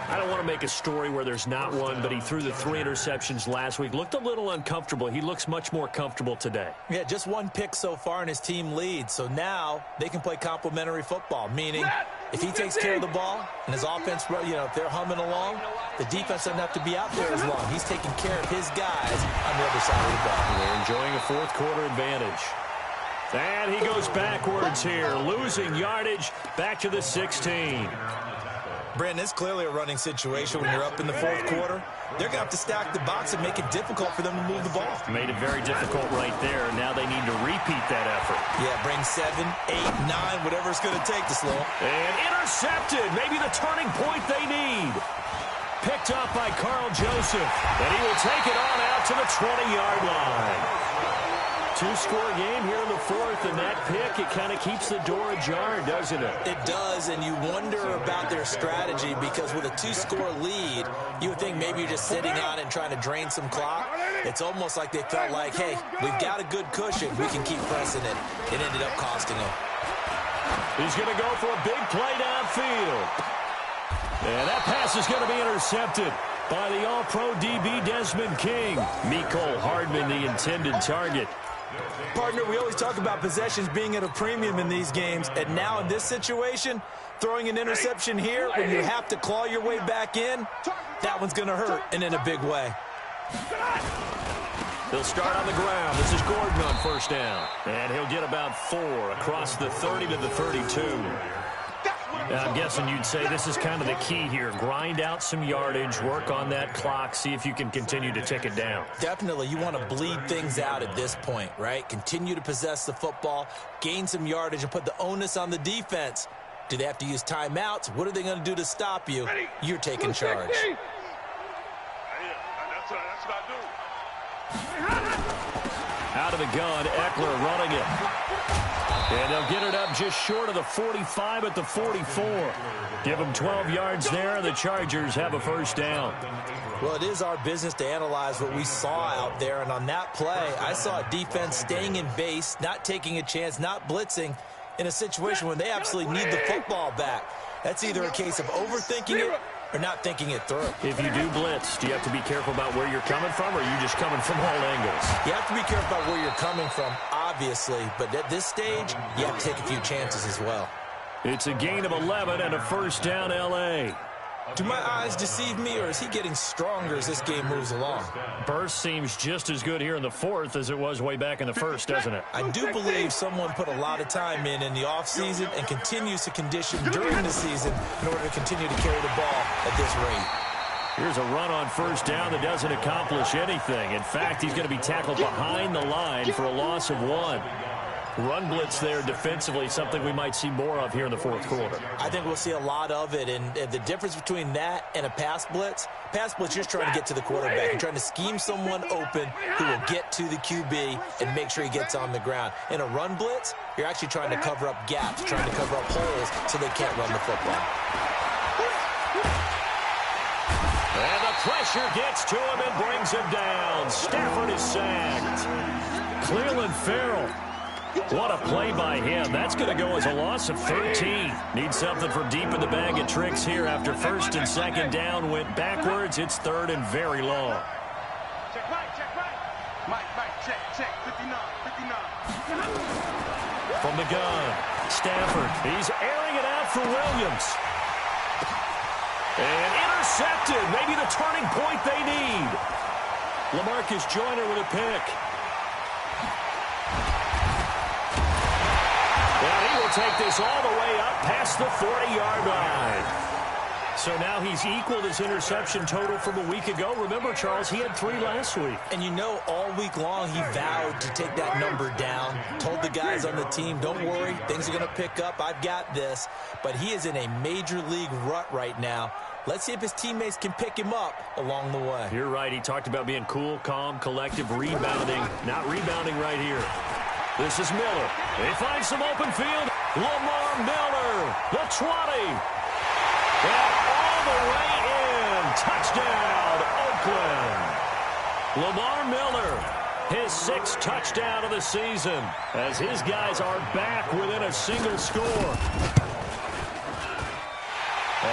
I don't want to make a story where there's not one, but he threw the 3 interceptions last week. Looked a little uncomfortable. He looks much more comfortable today. Yeah, just 1 pick so far, and his team leads. So now they can play complementary football, meaning if he takes care of the ball and his offense, if they're humming along, the defense doesn't have to be out there as long. He's taking care of his guys on the other side of the ball. They're enjoying a 4th quarter advantage. And he goes backwards here, losing yardage back to the 16. Brandon, it's clearly a running situation when you're up in the 4th quarter. They're going to have to stack the box and make it difficult for them to move the ball. Made it very difficult right there. Now they need to repeat that effort. Yeah, bring 7, 8, 9, whatever it's going to take to slow them. And intercepted. Maybe the turning point they need. Picked up by Carl Joseph. And he will take it on out to the 20-yard line. 2-score game here in the 4th, and that pick, it kind of keeps the door ajar, doesn't it? It does, and you wonder about their strategy because with a 2-score lead, you would think maybe you're just sitting on it and trying to drain some clock. It's almost like they felt like, hey, we've got a good cushion. We can keep pressing it. It ended up costing them. He's going to go for a big play downfield. And that pass is going to be intercepted by the All-Pro DB Desmond King. Mecole Hardman, the intended target. Partner, we always talk about possessions being at a premium in these games, and now in this situation, throwing an interception here when you have to claw your way back in, that one's going to hurt, and in a big way. They'll start on the ground. This is Gordon on first down. And he'll get about 4 across the 30 to the 32. I'm guessing you'd say this is kind of the key here. Grind out some yardage, work on that clock, see if you can continue to tick it down. Definitely. You want to bleed things out at this point, right? Continue to possess the football, gain some yardage, and put the onus on the defense. Do they have to use timeouts? What are they going to do to stop you? You're taking charge. That's what I do. Out of the gun, Eckler running it. And they'll get it up just short of the 45 at the 44. Give them 12 yards there, and the Chargers have a first down. Well, it is our business to analyze what we saw out there, and on that play, I saw a defense staying in base, not taking a chance, not blitzing in a situation when they absolutely need the football back. That's either a case of overthinking it or not thinking it through. If you do blitz, do you have to be careful about where you're coming from, or are you just coming from all angles? You have to be careful about where you're coming from, obviously, but at this stage, you have to take a few chances as well. It's a gain of 11 and a first down, L.A. Do my eyes deceive me, or is he getting stronger as this game moves along? Burst seems just as good here in the fourth as it was way back in the first, doesn't it? I do believe someone put a lot of time in the offseason and continues to condition during the season in order to continue to carry the ball at this rate. Here's a run on first down that doesn't accomplish anything. In fact, he's going to be tackled behind the line for a loss of 1. Run blitz there defensively, something we might see more of here in the fourth quarter. I think we'll see a lot of it, and the difference between that and a pass blitz, you're just trying to get to the quarterback. You're trying to scheme someone open who will get to the QB and make sure he gets on the ground. In a run blitz, you're actually trying to cover up gaps, trying to cover up holes so they can't run the football. And the pressure gets to him and brings him down. Stafford is sacked. Cleveland Farrell. What a play by him. That's going to go as a loss of 13. Need something from deep in the bag of tricks here after first and second down went backwards. It's third and very long. Check right, check right. Mike, check, 59. From the gun, Stafford. He's airing it out for Williams. And intercepted. Maybe the turning point they need. LaMarcus Joyner with a pick. And he will take this all the way up past the 40-yard line. So now he's equaled his interception total from a week ago. Remember, Charles, he had 3 last week. And you know, all week long he vowed to take that number down. Told the guys on the team, don't worry, things are going to pick up. I've got this. But he is in a major league rut right now. Let's see if his teammates can pick him up along the way. You're right. He talked about being cool, calm, collective, rebounding. Not rebounding right here. This is Miller. They find some open field. Lamar Miller, the 20. And all the way in. Touchdown, Oakland. Lamar Miller, his 6th touchdown of the season, as his guys are back within a single score.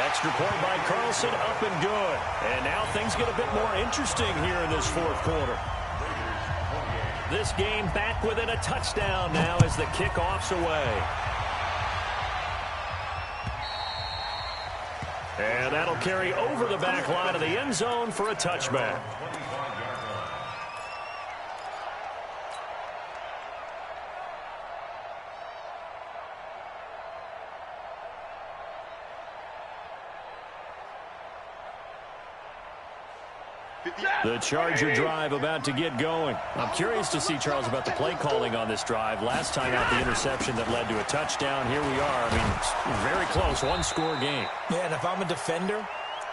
Extra point by Carlson, up and good. And now things get a bit more interesting here in this fourth quarter. This game back within a touchdown now as the kickoff's away. And that'll carry over the back line of the end zone for a touchback. The Charger drive about to get going. I'm curious to see, Charles, about the play calling on this drive. Last time out, the interception that led to a touchdown. Here we are. I mean, it's very close, 1-score game. Yeah, and if I'm a defender,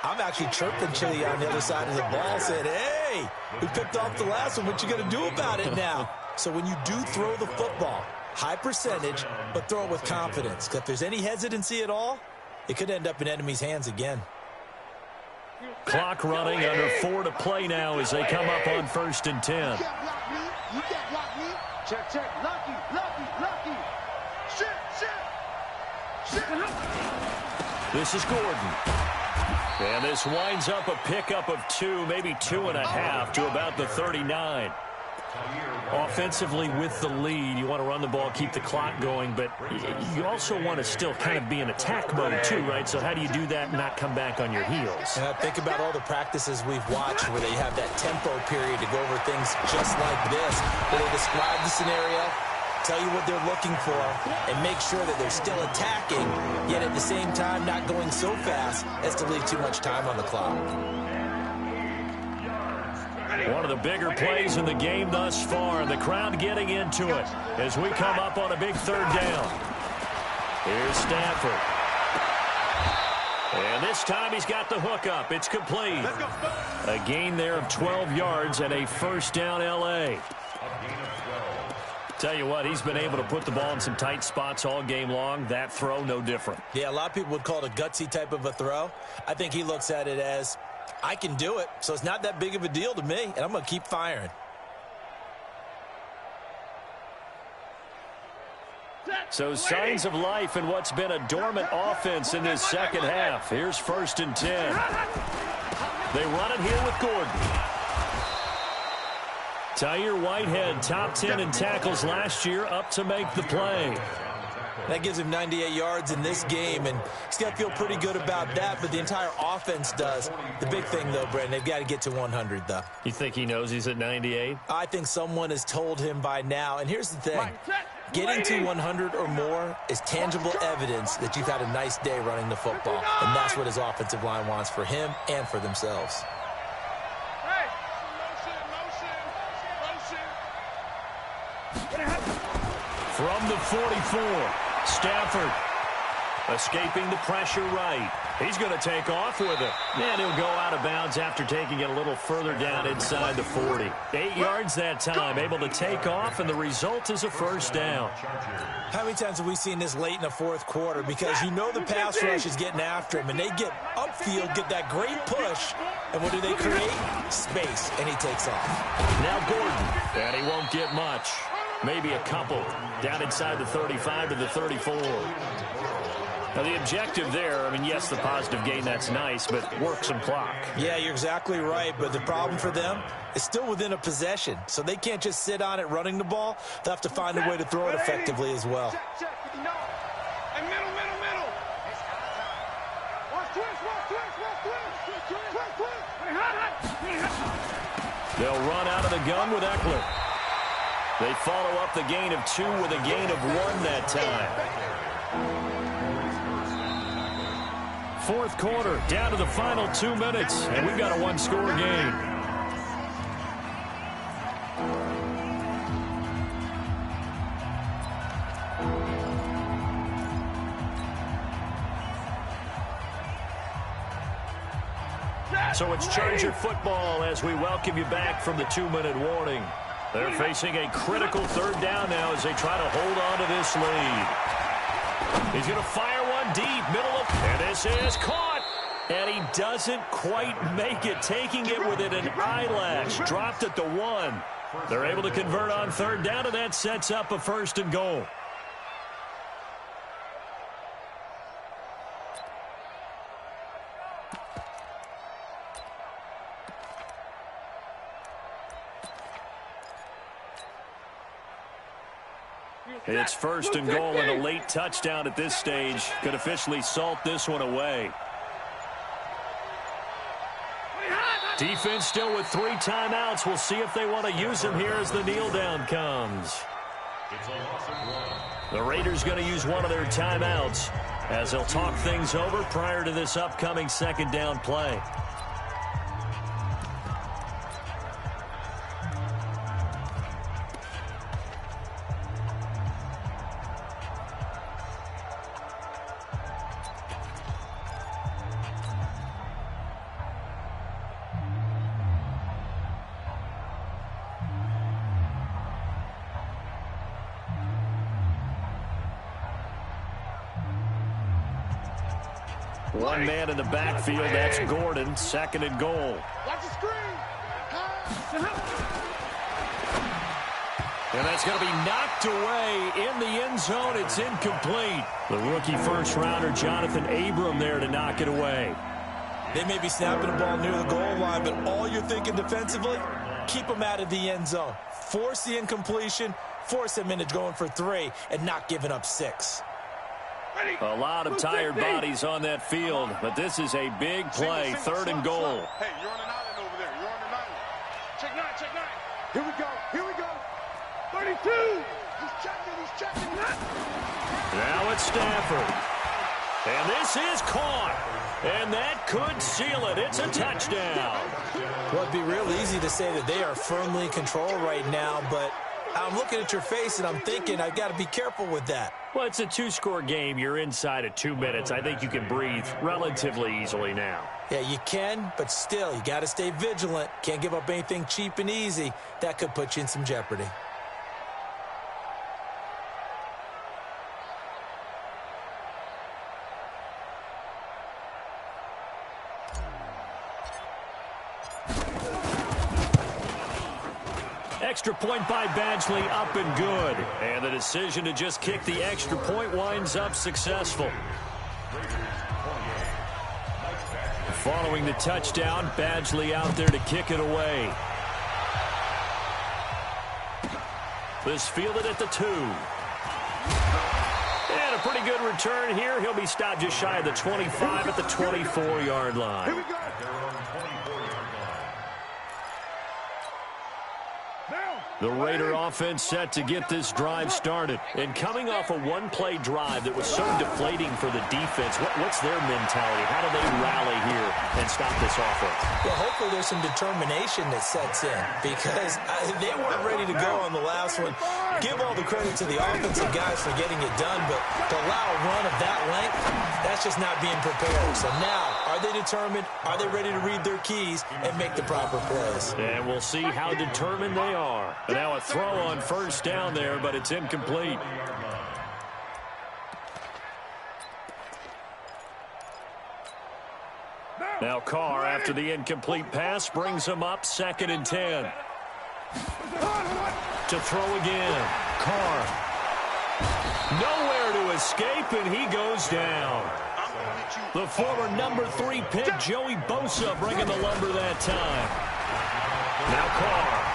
I'm actually chirping Chili on the other side of the ball, saying, hey, we picked off the last one. What you going to do about it now? So when you do throw the football, high percentage, but throw it with confidence. Because if there's any hesitancy at all, it could end up in enemy's hands again. Clock running, under 4 to play now as they come up on 1st and 10. You can't block me. You can't block me. Check. Lucky. Shit. This is Gordon. And this winds up a pickup of 2, maybe 2.5 to about the 39. Offensively with the lead, you want to run the ball, keep the clock going, but you also want to still kind of be in attack mode too, right? So how do you do that and not come back on your heels? Think about all the practices we've watched where they have that tempo period to go over things just like this, where they describe the scenario, tell you what they're looking for, and make sure that they're still attacking, yet at the same time not going so fast as to leave too much time on the clock. One of the bigger plays in the game thus far, and the crowd getting into it as we come up on a big third down. Here's Stafford. And this time he's got the hook up. It's complete. A gain there of 12 yards and a first down L.A. Tell you what, he's been able to put the ball in some tight spots all game long. That throw, no different. Yeah, a lot of people would call it a gutsy type of a throw. I think he looks at it as, I can do it, so it's not that big of a deal to me, and I'm going to keep firing. So signs of life in what's been a dormant offense in this second half. Here's 1st and 10. They run it here with Gordon. Tahir Whitehead, top 10 in tackles last year, up to make the play. That gives him 98 yards in this game, and he's got to feel pretty good about that, but the entire offense does. The big thing, though, Brandon, they've got to get to 100, though. You think he knows he's at 98? I think someone has told him by now, and here's the thing. Getting to 100 or more is tangible evidence that you've had a nice day running the football, and that's what his offensive line wants for him and for themselves. From the 44, Stafford escaping the pressure right. He's going to take off with it. And he'll go out of bounds after taking it a little further down inside the 40. 8 yards that time, able to take off, and the result is a first down. How many times have we seen this late in the fourth quarter? Because you know the pass rush is getting after him, and they get upfield, get that great push, and what do they create? Space, and he takes off. Now Gordon, and he won't get much. Maybe a couple down inside the 35 to the 34. Now the objective there, I mean, yes, the positive gain, that's nice, but work some clock. Yeah, you're exactly right, but the problem for them is still within a possession, so they can't just sit on it running the ball. They'll have to find a way to throw it effectively as well. Hey, middle. Watch twist. They'll run out of the gun with Eckler. They follow up the gain of 2 with a gain of 1 that time. Fourth quarter, down to the final 2 minutes, and we've got a one-score game. So it's Charger football as we welcome you back from the 2-minute warning. They're facing a critical third down now as they try to hold on to this lead. He's going to fire one deep, middle of, and this is caught. And he doesn't quite make it, taking it within an eyelash. Dropped at the 1. They're able to convert on third down, and that sets up a 1st and goal. It's 1st and goal, and a late touchdown at this stage could officially salt this one away. Defense still with 3 timeouts. We'll see if they want to use them here as the kneel down comes. The Raiders going to use one of their timeouts as they'll talk things over prior to this upcoming 2nd down play. One man in the backfield, that's Gordon, 2nd and goal. Watch the screen. And that's going to be knocked away in the end zone. It's incomplete. The rookie first-rounder, Jonathan Abram, there to knock it away. They may be snapping the ball near the goal line, but all you're thinking defensively, keep them out of the end zone. force the incompletion, force him into going for 3, and not giving up 6. A lot of tired bodies on that field, but this is a big play, 3rd and goal. Hey, you're on an island over there. You're on an island. Check 9, check 9. Here we go, here we go. 32. He's checking. Now it's Stafford. And this is caught. And that could seal it. It's a touchdown. Well, it'd be real easy to say that they are firmly in control right now, but I'm looking at your face and I'm thinking I've got to be careful with that. Well, it's a 2-score game. You're inside of 2 minutes. I think you can breathe relatively easily now. Yeah, you can, but still, you got to stay vigilant. Can't give up anything cheap and easy. That could put you in some jeopardy. Extra point by Badgley, up and good. And the decision to just kick the extra point winds up successful. Following the touchdown, Badgley out there to kick it away. This fielded at the 2. And a pretty good return here. He'll be stopped just shy of the 25 at the 24-yard line. Here we go. The Raider offense set to get this drive started. And coming off a one-play drive that was so deflating for the defense, what's their mentality? How do they rally here and stop this offense? Well, hopefully there's some determination that sets in because they weren't ready to go on the last one. Give all the credit to the offensive guys for getting it done, but to allow a run of that length, that's just not being prepared. So now, are they determined? Are they ready to read their keys and make the proper plays? And we'll see how determined they are. Now a throw on first down there, but it's incomplete. Now Carr, after the incomplete pass, brings him up 2nd and 10. To throw again. Carr. Nowhere to escape, and he goes down. The former number 3 pick, Joey Bosa, bringing the lumber that time. Now Carr.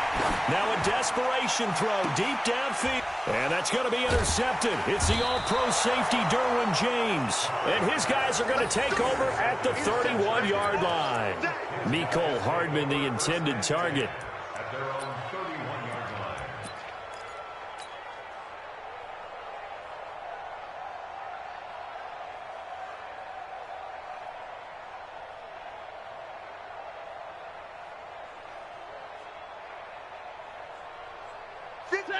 Now a desperation throw deep downfield. And that's going to be intercepted. It's the all-pro safety, Derwin James. And his guys are going to take over at the 31-yard line. Mecole Hardman, the intended target. At their own 31-yard line.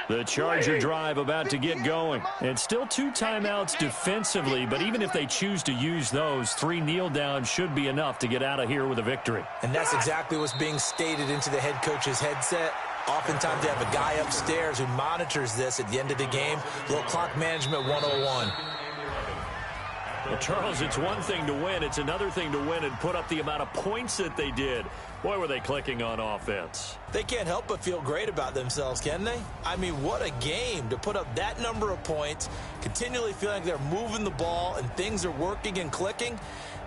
The Charger drive about to get going. And still 2 timeouts defensively, but even if they choose to use those, 3 kneel downs should be enough to get out of here with a victory. And that's exactly what's being stated into the head coach's headset. Oftentimes they have a guy upstairs who monitors this at the end of the game. Little clock management 101. Well, Charles, it's one thing to win. It's another thing to win and put up the amount of points that they did. Boy, were they clicking on offense. They can't help but feel great about themselves, can they? I mean, what a game to put up that number of points, continually feeling like they're moving the ball and things are working and clicking.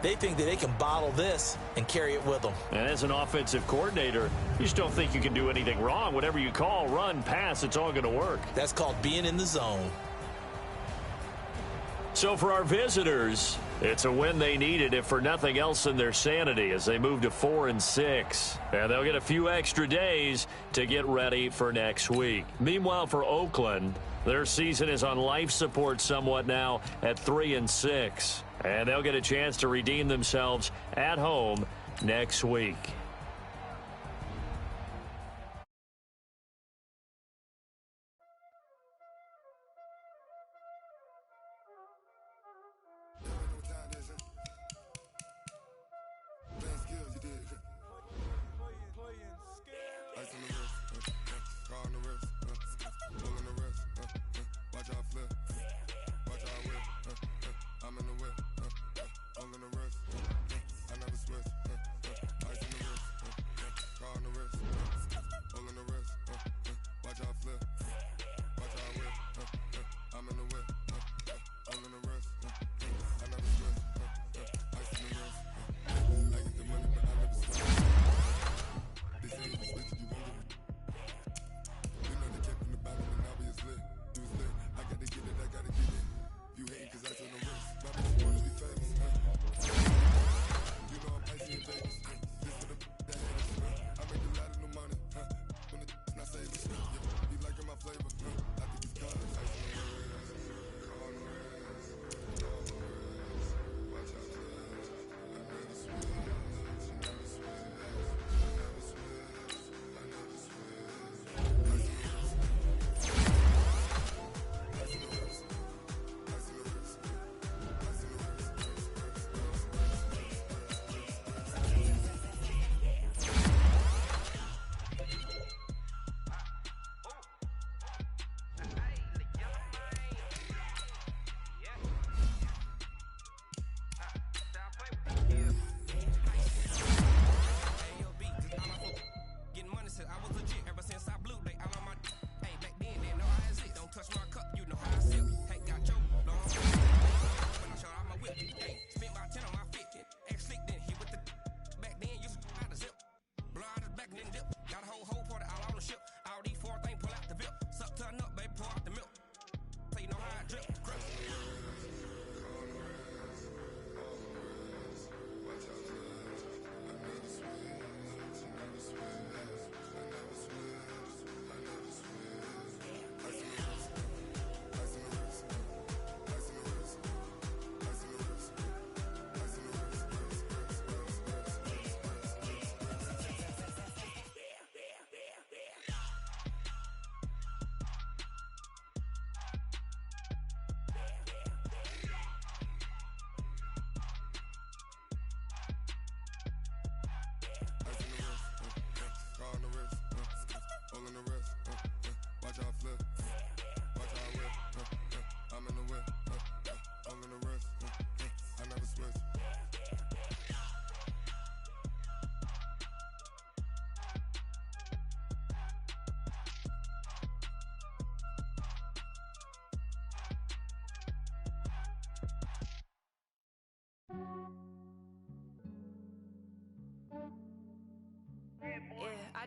They think that they can bottle this and carry it with them. And as an offensive coordinator, you just don't think you can do anything wrong. Whatever you call, run, pass, it's all going to work. That's called being in the zone. So for our visitors, it's a win they needed, if for nothing else in their sanity, as they move to 4-6. And they'll get a few extra days to get ready for next week. Meanwhile, for Oakland, their season is on life support somewhat now at 3-6. And they'll get a chance to redeem themselves at home next week.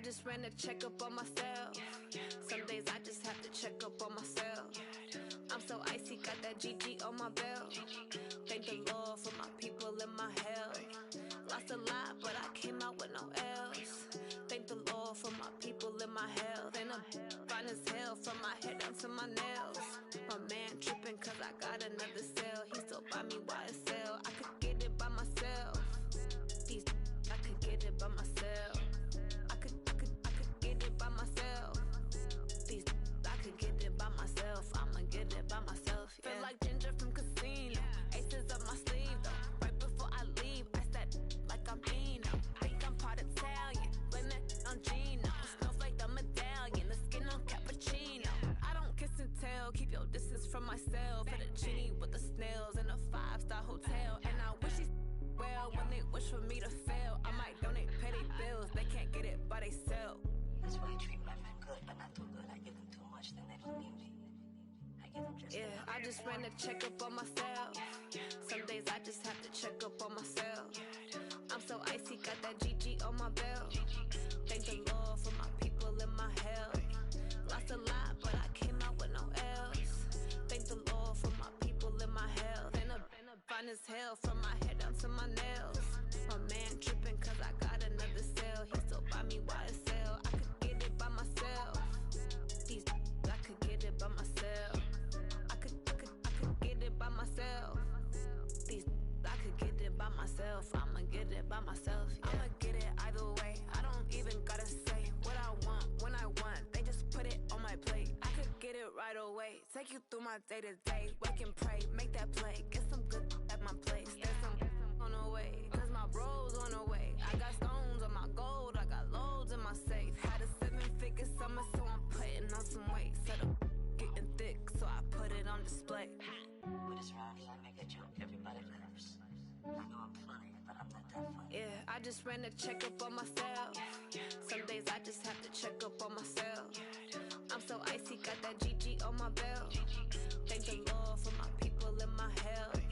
just ran a checkup on myself. Some days I just have to check up on myself. I'm so icy, got that GG on my belt. Thank the Lord for my people and my health. Lost a lot, but I came out with no L's. Thank the Lord for my people and my health. And I'm fine as hell from my head down to my nails. My man tripping cause I got another cell. He still buy me YSL. I could get it by myself. These I could get it by myself. I could get it by myself. These I could get it by myself. I'ma get it by myself. Yeah. Feel like Ginger from Casino. Aces up my sleeve though. Right before I leave, I said like I'm Dino. Think I'm part Italian. Blame that on Gino. Snowflake the medallion. The skin on cappuccino. I don't kiss and tell. Keep your distance from myself. At a genie with the snails in a 5-star hotel. And I wish he's well when they wish for me to fail. I might donate petty bills. They can't get it by they sell. That's why I treat my men good, but not too good. I give them too much, then they don't need me. I give them just enough. I just ran a checkup on myself. Some days I just have to check up on myself. I'm so icy, got that GG on my belt. Thank the Lord for my people and my health. Lost a lot, but I came out with no L's. Thank the Lord for my people and my health. And I'm fine as hell from my head down to my nails. My man tripping cause I got another cell. He still buy me YSL. I could get it by myself. These I could get it by myself. I could get it by myself. These I could get it by myself. I'ma get it by myself. Yeah. I'ma get it either way. I don't even gotta say what I want when I want. They just put it on my plate. I could get it right away. Take you through my day to day. Wake and pray, make that play. Get some good at my place. There's some on the way, cause my bro's on the way. I got stones on my gold. I got loads in my safe. Had a 7-figure summer, so I'm putting on some weight. Set up getting thick, so I put it on display. With this round, I make a joke, everybody laughs. I know I'm funny, but I'm not that funny. Yeah, I just ran a checkup on myself. Some days I just have to check up on myself. I'm so icy, got that GG on my belt. Thank the Lord for my people and my health.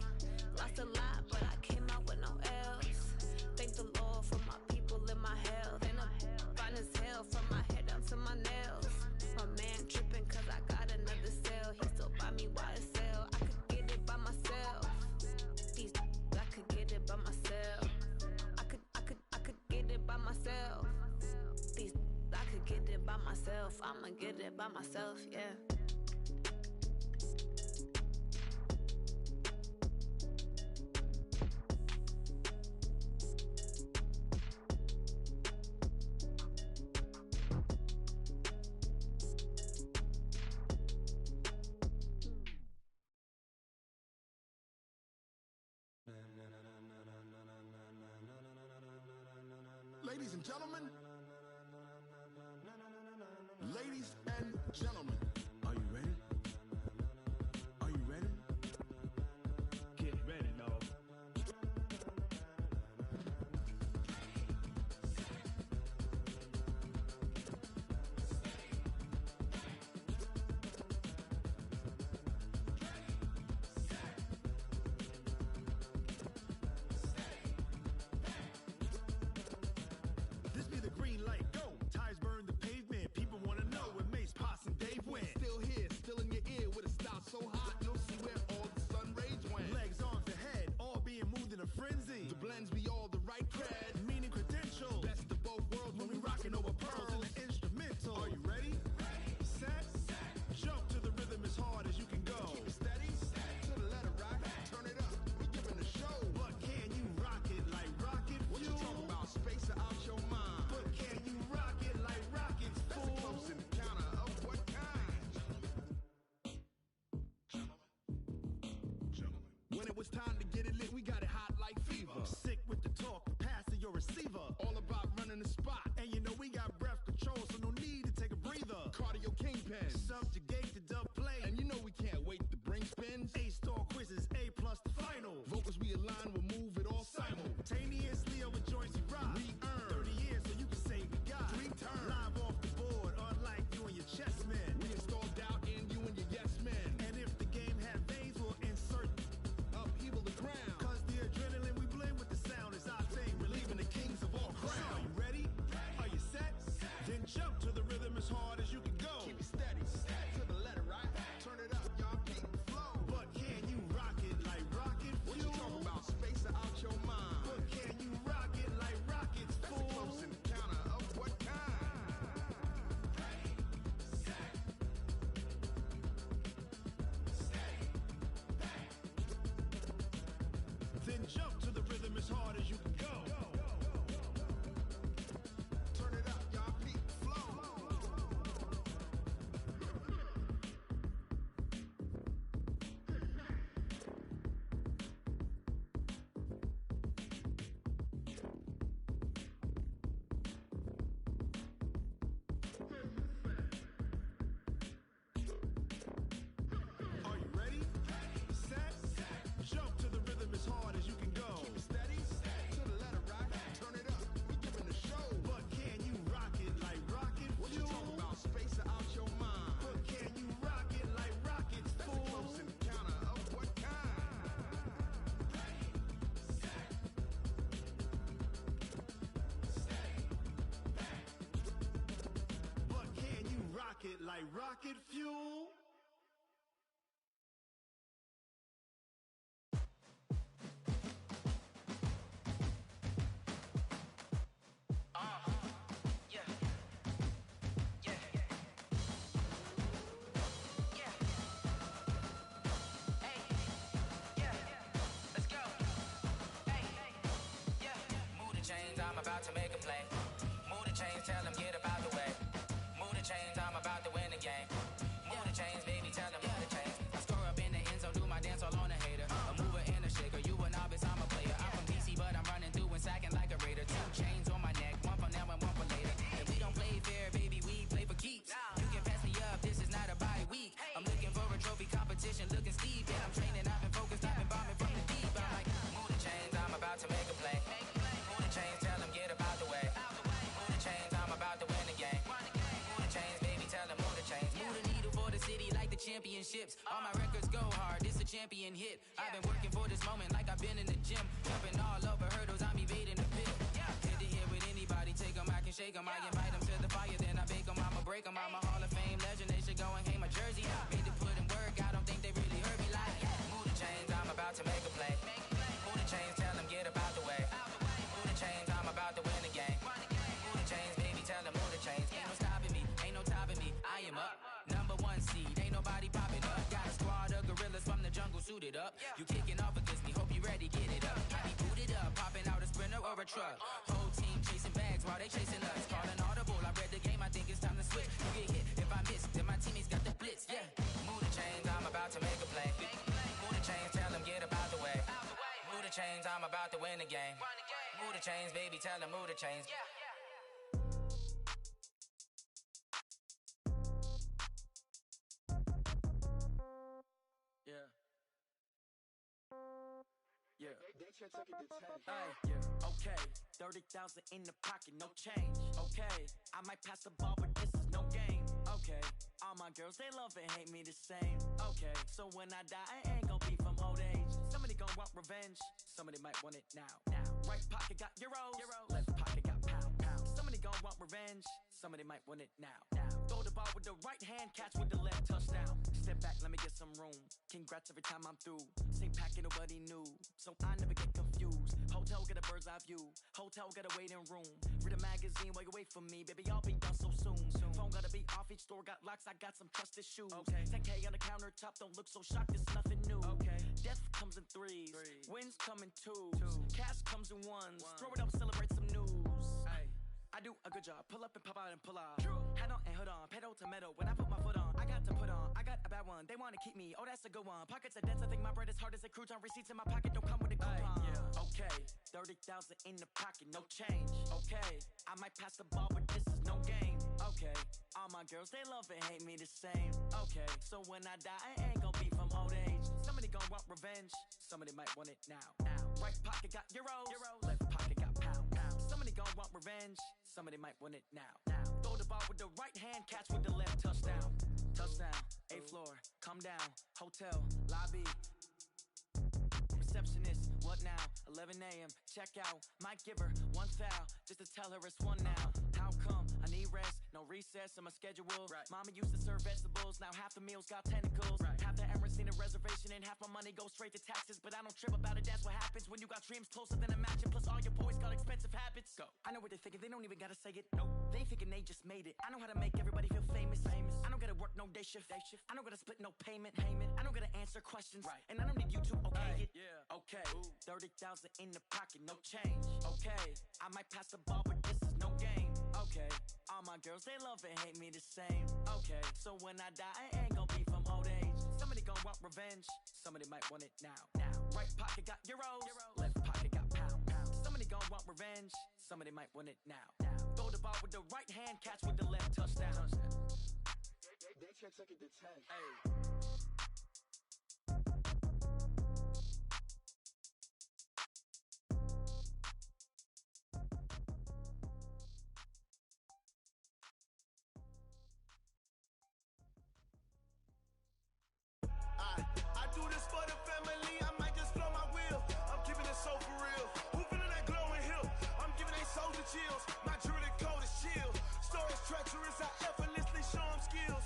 Lost a lot, but I came out with no L's. Thank the Lord for my people and my health. And I'm fine as hell from my head down to my nails. My man tripping cause I got another cell. He still buy me YSL. I could get it by myself. These I could get it by myself. I could get it by myself. These I could get it by myself. I'ma get it by myself, yeah. Ladies and gentlemen, are you ready? Are you ready? Get ready, dog. This be the green light, go. Tires burn the pavement. People wanna know where Mace, Potts, and Dave went. Still here, still in your ear with a stop so hot you'll see where all the sun rays went. Legs, arms, and head, all being moved in a frenzy. The blends be all the right cred, meaning credentials. Best of both worlds when we rockin' over pearls in the instrumental. Are you ready? Set. Jump to the rhythm as hard as you can go. Keep it steady, to the letter rock. Turn it up, we giving a show. But can you rock it like rocket fuel? What you talking about? Space or out your mind? But can you rock it like rockets, fool? That's a close encounter of what kind? When it was time to get it lit, we got it hot like fever. Sick with the talk, passing your receiver. All about running the spot. And you know we got breath control, so no need to take a breather. Cardio kingpin, subjugate the dub play. And you know we can't wait to bring spins. A-star quizzes, A+ the final. Vocals we align, we'll move it all simultaneously over joints we rock. We earn 30 years, so you can say we got 3 turns. Live off the board, unlike you and your chess men. We install doubt in you and your yes men. And if the game had veins, we'll insert upheaval the ground. Cause the adrenaline we blend with the sound is our thing, relieving the kings of all crowns. So are you ready? Are you set? Then like rocket fuel. I'm about to make a play. Move the chains, tell them get about the way. Move the chains, I'm about to win the game. Move the chains, baby, tell them move the chains. I score up in the end zone, do my dance all on a hater. A mover and a shaker, you a novice, I'm a player. I'm from DC, but I'm running through and sacking like a raider. 2 chains on my neck, one for now and one for later. And we don't play fair, baby, we play for keeps. You can pass me up, this is not a bye week. I'm looking for a trophy competition, looking steep. And I'm training, I've been focused, I've been bombing from the deep. I'm like, move the chains, I'm about to make a play. Move the chains, tell them get about the way. Move the chains, I'm about to win the game. Move the chains, baby, tell them move the chains. Move the needle for the city like the championships. All my records go hard, this a champion hit. I've been working for this moment like I've been in the gym. Jumping all over hurdles, I'm evading the pit. Hit to hit with anybody, take them, I can shake them. I invite them to the fire, then I bake them. I'ma break them, I'm a Hall of Fame legend. They should go and hang my jersey. Made to put in work, I don't think they really heard me like. Move the chains, I'm about to make a play. Move the chains, tell them get about the way. Move the chains, I'm about to win the game. Move the chains, baby, tell them move the chains. Ain't no stopping me, ain't no topping me. I am up, #1 seed, ain't nobody popping up. Got a squad of gorillas from the jungle suited up. You kicking off against me, hope you ready, get it up. I be booted up, popping out a Sprinter or a truck. Whole team chasing bags while they chasing us. Calling audible, I read the game, I think it's time to switch. You get hit, if I miss, then my teammates got the blitz, yeah. Move the chains, I'm about to make a play. Move the chains, tell them get about the way. Move the chains, I'm about to win the game. Move the chains, baby, tell them move the chains. Yeah. Yeah. Hey, yeah. Okay. 30,000 in the pocket, no change. Okay. I might pass the ball, but this is no game. Okay. All my girls, they love and hate me the same. Okay. So when I die, I ain't gon' be from old age. Somebody gon' want revenge. Somebody might want it now. Right pocket got euros. Left pocket got pound. Somebody gon' want revenge. Somebody might want it now. Throw the ball with the right hand, catch with the left, touchdown. Step back, let me get some room. Congrats every time I'm through. Same packet, nobody knew, so I never get confused. Hotel get a bird's eye view. Hotel got a waiting room. Read a magazine while you wait for me, baby. I'll be done so soon. Phone gotta be off. Each store got locks. I got some trusted shoes. 10K on the countertop. Don't look so shocked. It's nothing new. Death comes in threes. Wins come in twos. Cash comes in ones. Throw it up, celebrate some news. I do a good job. Pull up and pop out and pull out. Head on and hood on. Pedal to metal. When I put my foot on, I got to put on. I got a bad one. They want to keep me. Oh, that's a good one. Pockets are dense. I think my bread is hard as a crouton. Receipts in my pocket don't come with a coupon. Okay. 30,000 in the pocket. No change. Okay. I might pass the ball, but this is no game. Okay. All my girls, they love and hate me the same. Okay. So when I die, I ain't gon' be from old age. Somebody gon' want revenge. Somebody might want it now. Right pocket got euros. Left pocket got pound. Somebody gon' want revenge. Somebody might want it now. Throw the ball with the right hand, catch with the left, touchdown. Touchdown, 8th floor, come down, hotel, lobby. Receptionist, what now? 11 a.m., check out. Might give her one foul, just to tell her it's one now. How come? I need rest, no recess in my schedule. Mama used to serve vegetables, now half the meals got tentacles. Half the errands need a reservation and half my money goes straight to taxes. But I don't trip about it, that's what happens when you got dreams closer than a match. Plus all your boys got expensive habits. Go. I know what they're thinking, they don't even gotta say it. Nope. They ain't thinking they just made it. I know how to make everybody feel famous. I don't gotta work no day shift. I don't gotta split no payment. I don't gotta answer questions. And I don't need you to okay it. Okay, 30,000 in the pocket, no change. Okay, I might pass the ball, but this is no game. Okay, all my girls, they love and hate me the same. Okay, so when I die, I ain't gon' be from old age. Somebody gon' want revenge. Somebody might want it now. Right pocket got euros. Left pocket got pound. Somebody gon' want revenge. Somebody might want it now. Throw the ball with the right hand, catch with the left, touchdown. They check it to 10. I do this for the family, I might just blow my wheel. I'm keeping it so for real. Who feeling that glowing hill? I'm giving they soldier chills. My jewelry coat is chill. Stories treacherous, I effortlessly show them skills.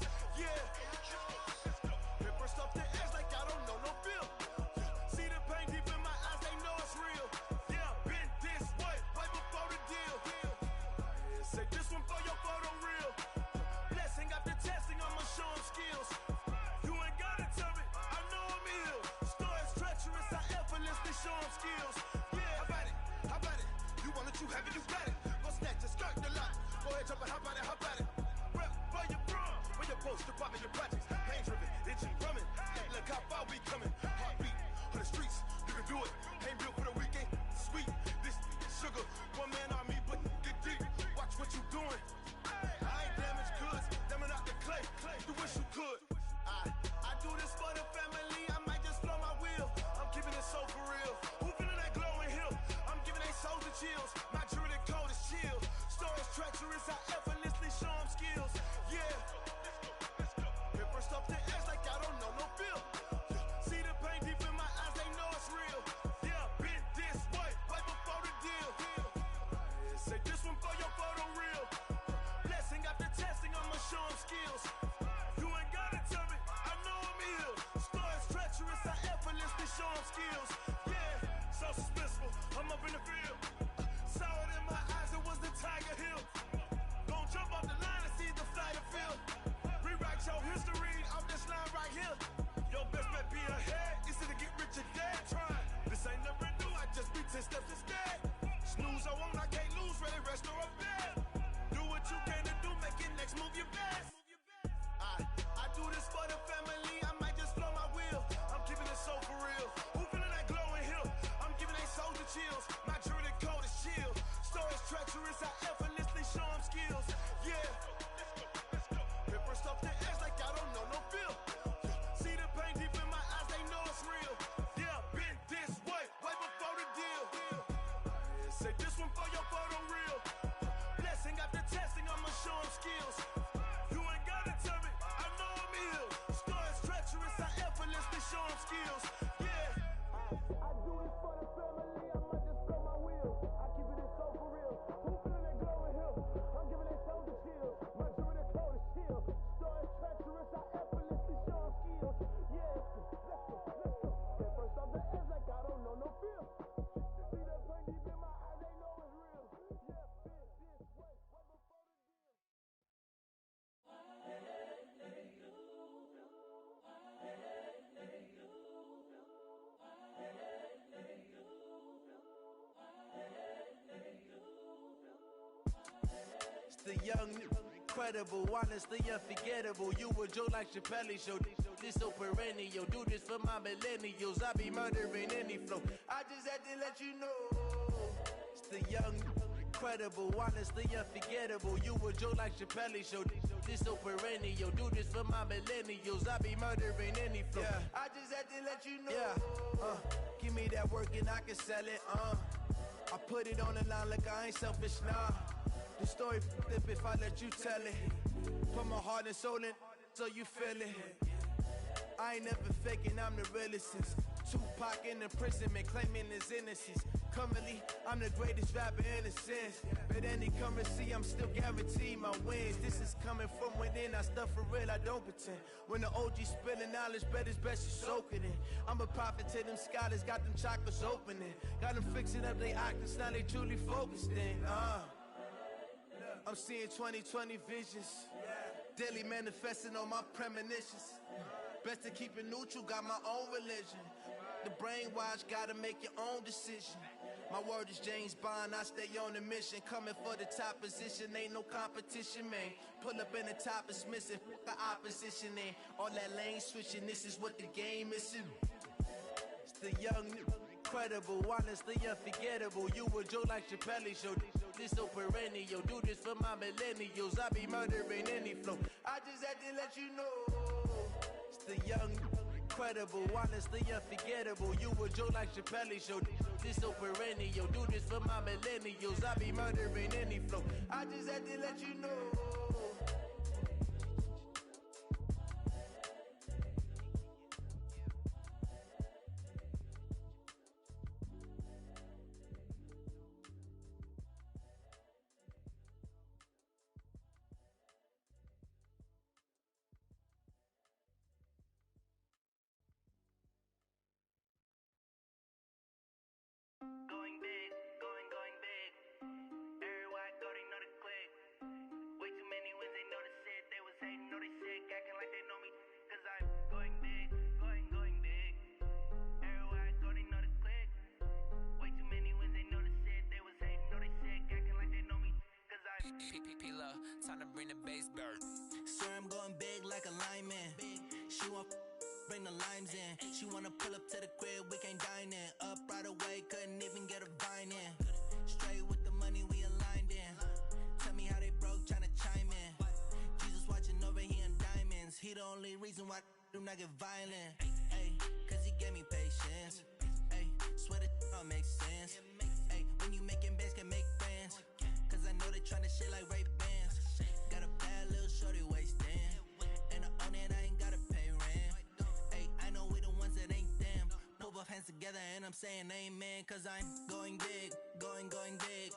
You ain't gotta tell me, I know I'm ill. Stories treacherous, I effortlessly show them skills. Yeah, how about it? How about it? You want it, you have it, you got it. Go snatch it, skirt the lot. Go ahead, jump it, how about it? How about it? Rep for your brum, for your poster, popping your projects. Pain driven, itching, drumming. Look how far we coming. Heartbeat on the streets, you can do it. Ain't built for the weekend. Sweet, this sugar, one man army, but get deep. Watch what you doing. I ain't damaged goods, damn it out the clay. You wish you could. I do this for the family. I might just blow my wheel. I'm keeping it so for real. Who feeling that glowing hill? I'm giving they souls the chills. My jewelry cold is chill. Stories treacherous, I effortlessly show them skills. Yeah. Hit first off the edge like I don't know no feel. See the pain deep in my eyes, they know it's real. Yeah, been this way, way before the deal. Say this one for your photo reel. Blessing after testing, I'ma show them skills. You ain't gotta tell me, I know I'm ill. Stories treacherous, I effortlessly show them skills. Yeah, so suspenseful, I'm up in the field. Saw it in my eyes, it was the Tiger Hill. Gon' jump off the line and see the flight of field. Rewrite your history off this line right here. Your best bet be ahead, easy to get rich or dead. Trying, this ain't never new, I just be 10 steps instead. Snooze I won't, I can't lose, ready, rest or up bed. Do what you can to do, make it next move your best. I do this for the family, I might just blow my wheel. I'm keeping it so for real. Who feeling that glowing hill? I'm giving they souls the chills. My jewelry cold is chill. Stories treacherous, I effortlessly show them skills. Yeah. Hit first off the edge like I don't know no feel. See the pain deep in my eyes, they know it's real. Yeah, been this way, way before the deal. Say this one for your photo reel. Blessing after testing, I'ma show them skills. You ain't gotta tell me, I know I'm ill. Stories treacherous, I effortlessly show them skills. Yeah. I do this for the family, I might just blow my wheel. I keep it so for real. Who feeling that glowing hill? I'm giving they souls the chill. My jewelry cold is chill. Stories treacherous, I effortlessly show them skills. Yeah, let's go. Get first off the edge like I don't know no feel. See that pain deep in my eyes, they know it's real. Yeah, been this way, way before the deal. It's the young, incredible, honestly unforgettable. You a Joe like Chappelle show. This so perennial. Do this for my millennials. I be murdering any flow. I just had to let you know. It's the young, incredible, honestly unforgettable. You a Joe like Chappelle show. This so perennial. Do this for my millennials. I be murdering any flow. Yeah. I just had to let you know. Yeah. Give me that work and I can sell it. I put it on the line like I ain't selfish, nah. The story flip if I let you tell it. Put my heart and soul in so you feel it. I ain't never faking, I'm the realest since Tupac in imprisonment, claiming his innocence. Currently, I'm the greatest rapper in a sense. But any currency, I'm still guaranteed my wins. This is coming from within, I stuff for real, I don't pretend. When the OG spilling knowledge, bet it's best you soak it in. I'm a prophet to them scholars, got them chakras opening. Got them fixing up they octaves, now they truly focused in. I'm seeing 2020 visions. Daily manifesting on my premonitions. Best to keep it neutral, got my own religion. The brainwash, gotta make your own decision. My word is James Bond, I stay on a mission. Coming for the top position, ain't no competition, man. Pull up in the top, it's missing, fuck the opposition, and all that lane switching, this is what the game is. It's the young, incredible, honestly unforgettable. You a Joe like Chappelle show. This so perennial. Do this for my millennials. I be murdering any flow. I just had to let you know. It's the young, incredible, honestly unforgettable. You a Joe like Chappelle show. This so perennial. Do this for my millennials. I be murdering any flow. I just had to let you know. Going big, going big. Everywhere I go, they know the click. Way too many P-P-P-Love, time to bring the bass bird. Swear I'm going big like a lineman. She want bring the limes in. She wanna pull up to the crib, we can't dine in. Up right away, couldn't even get a vine in. Straight with the money, we aligned in. Tell me how they broke, tryna chime in. Jesus watching over here in diamonds. He the only reason why I do not get violent. Ay, cause he gave me patience. Ay, swear that all makes sense. Ay, when you making bands, can make friends. Cause I know they tryna shit like Ray-Bans. Got a bad little shorty wasting. And I own it, I ain't gotta pay rent. Ay, I know we the ones that ain't them. Pull both hands together and I'm saying amen. Cause I'm going big, going big.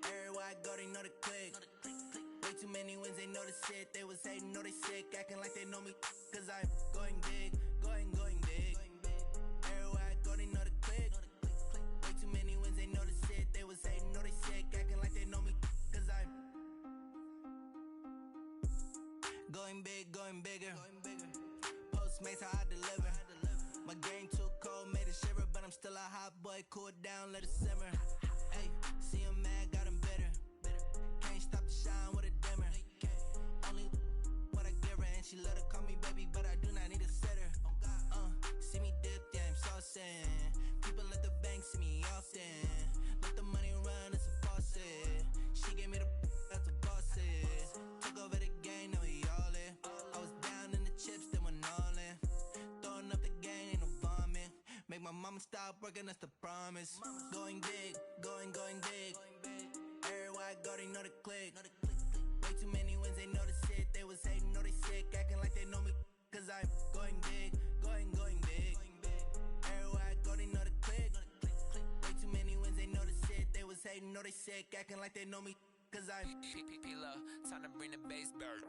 Everywhere I go, they know the click. Way too many wins, they know the shit. They was hating, know they sick, acting like they know me. Cause I'm going big, going big. Everywhere I go, they know the click. Way too many wins, they know the shit. They was hating, know they sick, acting like they know me. Cause I'm going big, going bigger. Postmates, how I deliver. My game too cold, made it shiver. But I'm still a hot boy, cool it down, let it simmer. Hey, see him mad, got him bitter. Can't stop the shine with a dimmer. Only what I give her, and she love to call me baby, but I do not need a sitter. See me dip, yeah, I'm saucing. People at the bank see me often. Let the money run, it's a faucet. She gave me the that's a boss is. Took over the game, now we all in. I was down in the chips, then went all in. Throwing up the game, ain't no vomit. Make my mama stop working, that's the promise. Going big, going big. Everywhere I go, they know the click. Way too many wins, they know the shit. They was hating, know they sick, acting like they know me. Cause I'm going big, going big. Everywhere I go, they know the click. Way too many wins, they know the shit. They was hating, know they sick, acting like they know me. Cause I'm P-P-P-Love, time to bring the bass bird.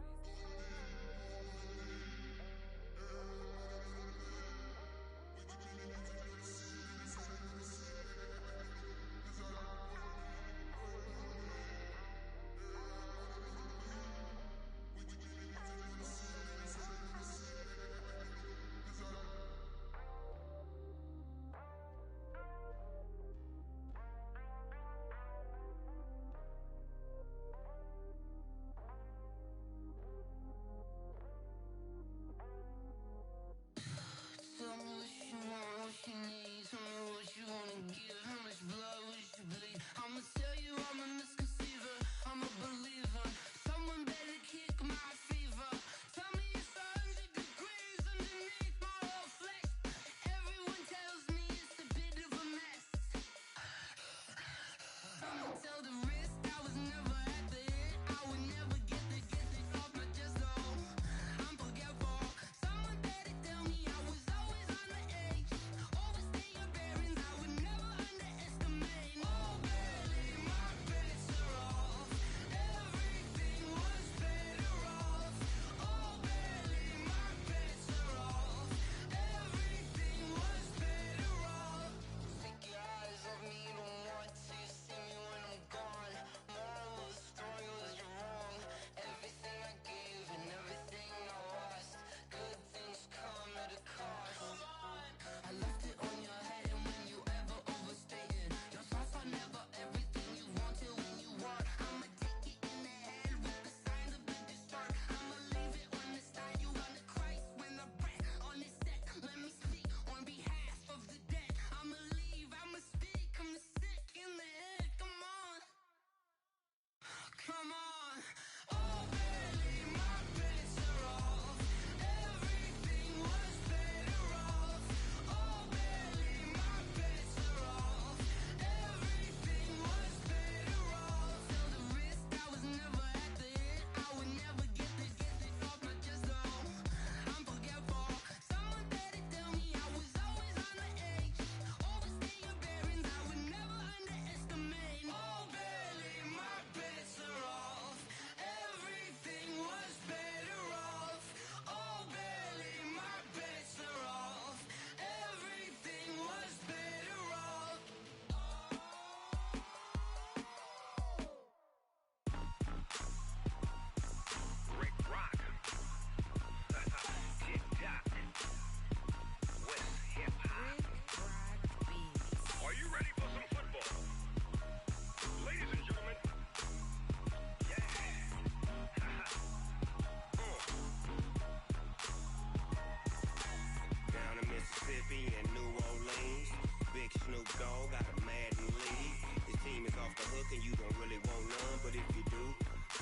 and you don't really want none, but if you do,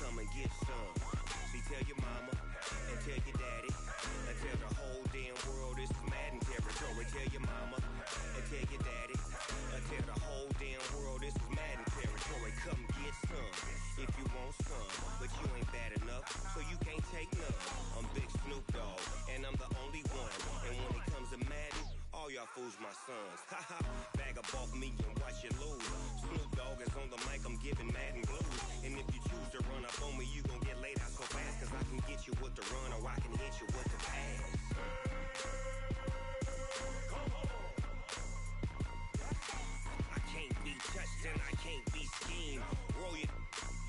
come and get some. See, tell your mama and tell your daddy and tell the whole damn world this is Madden territory. Tell your mama and tell your daddy and tell the whole damn world this is Madden territory. Come get some if you want some, but you ain't bad enough, so you can't take none. I'm Big Snoop Dogg, and I'm the only one. And when it comes to Madden, all y'all fools my sons. Haha, bag up off me and watch you lose. Snoop Dogg is on the mic, I'm giving Madden blues. And if you choose to run up on me, you gon' get laid out so fast, cause I can get you with the run or I can hit you with the pass. I can't be touched and I can't be schemed. Roll you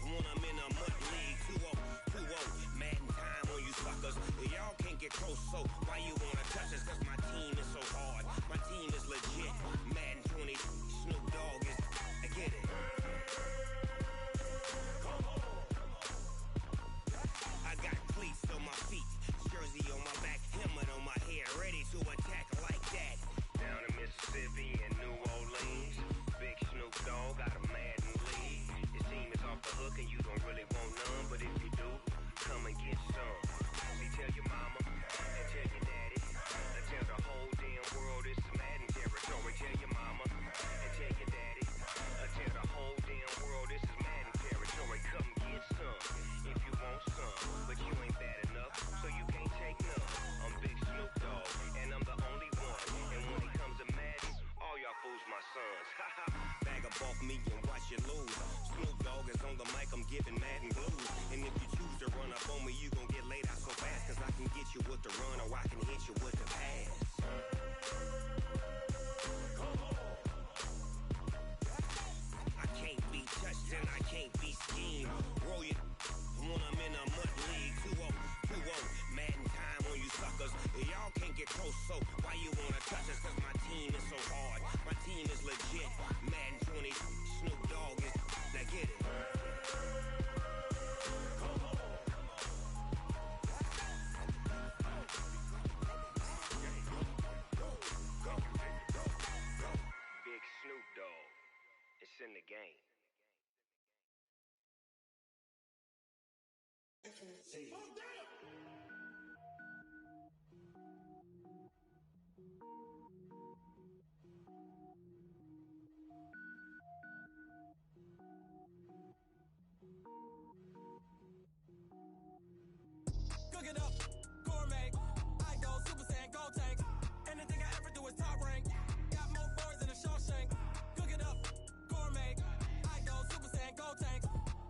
when I'm in a mud league. 2-0, Madden time on you suckers. Y'all can't get close, so why you wanna touch us? Cause my team is so hard. My team is legit. Madden 20, Snoop Dogg is, I get it. I got cleats on my feet, jersey on my back, helmet on my head, ready to attack like that. Down in Mississippi and New Orleans, Big Snoop Dogg got a Madden league. His team is off the hook and you don't really want none, but if you do, come and get some. See, tell your mama and tell your daddy and tell the whole damn world this is Madden territory. Tell your mama and tell your daddy and tell the whole damn world this is Madden territory. Come get some if you want some, but you ain't bad enough, so you can't take none. I'm Big Snoop Dogg, and I'm the only one. And when it comes to Madden, all y'all fools my sons. Haha, bag up off me and watch you lose. Snoop Dogg is on the mic, I'm giving Madden blues. And if you choose to run up on me, you gon' get laid out so fast, cause I can get you with the run or I can hit you with the pass. I can't be touched and I can't be schemed. Roll you when I'm in a mud league. 2-0, Madden time on you suckers. Y'all can't get close, so why you wanna touch us? Cause my team is so hard. My team is legit. Madden 20, Snoop Dogg is, now get it. Big Snoop Dogg, it's in the game. Cook it up, gourmet. I go Super Saiyan, go tank. Anything I ever do is top rank. Got more boards than a Shawshank. Cook it up, gourmet. I go Super Saiyan, go tank.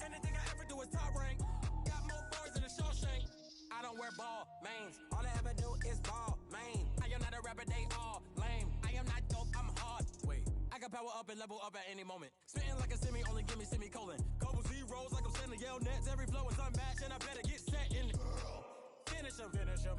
Anything I ever do is top rank. Got more boards than a Shawshank. I don't wear ball mains. All I ever do is ball main. I am not a rapper, they all lame. I am not dope, I'm hard. Wait, I can power up and level up at any moment. Spitting like a semi, only give me semicolon. Couple zeros like I'm sending yell nets. Every flow is unmatched and I better get set in it. Finish them.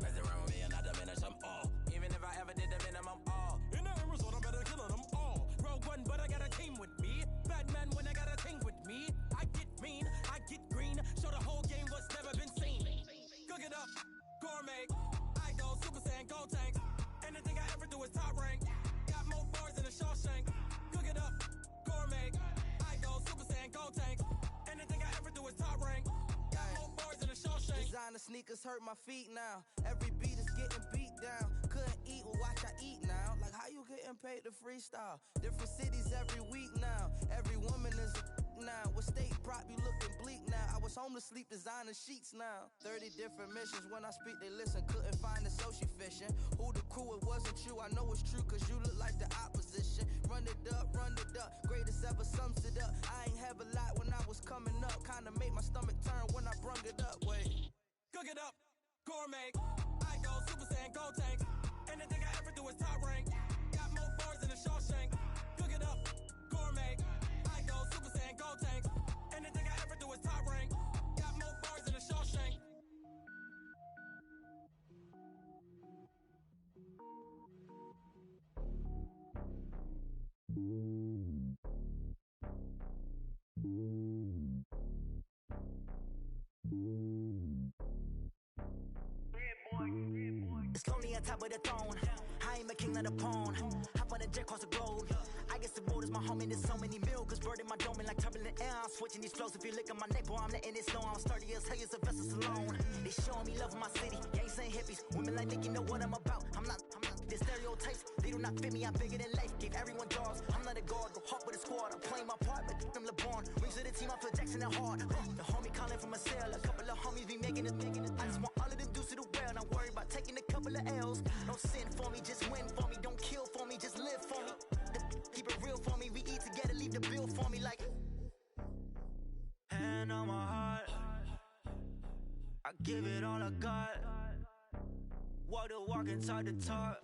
Mess around with me and I diminish them all. Even if I ever did the minimum all. In the end result, I'm better killing them all. Rogue One, but I got a team with me. Batman when I got a team with me. I get mean, I get green. Show the whole game what's never been seen. Cook it up, gourmet. I go Super Saiyan, go tank. Anything I ever do is top rank. Got more bars than a Shawshank. Cook it up, gourmet. I go Super Saiyan, go tank. Anything I ever do is top rank. Got more bars than a Shawshank. Designer sneakers hurt my feet now. Every beat is getting beat down. Couldn't eat, well watch I eat now. Like how you getting paid to freestyle? Different cities every week now. Every woman is a now. With state prop, you looking bleak now. I was home to sleep, designer sheets now. 30 different missions. When I speak, they listen. Couldn't find the social fishing. Who the crew, it wasn't you. I know it's true, cause you look like the opposition. Run it up. Greatest ever sums it up. I ain't have a lot when I was coming up. Kinda made my stomach turn when I brung it up. Wait. Cook it up, gourmet. I go Super Saiyan, go tank. Anything I ever do is top rank. Got more bars than a Shawshank. Cook it up, gourmet. I go Super Saiyan, go tank. Anything I ever do is top rank. Got more bars than a Shawshank. It's lonely on top of the throne. I am a king of the pawn. Hop on the a jet across the globe. I guess the road is my home and there's so many milkers burning my dome like turbulent air. I'm switching these flows. If you look at my neck, boy, I'm letting it snow. I'm sturdy as hell, Sylvester Stallone. They showing me love in my city. Gangs ain't hippies. Women like Nick, you know what I'm about. I'm not the stereotypes. They do not fit me. I'm bigger than life. Gave everyone jobs. I'm not a guard. Go hard with a squad. I'm playing my part, but I'm LeBron. Rings to the team. I feel Jackson and hard. The homie calling from a cell. A couple of homies be making it. I just want all of them dudes to do well. Not worry about taking a couple of L's. No sin for me, just win for me. Don't kill for me, just live for me. Keep it real for me. We eat together, leave the bill for me like. Hand on my heart, I give it all I got. Walk the walk and talk the talk.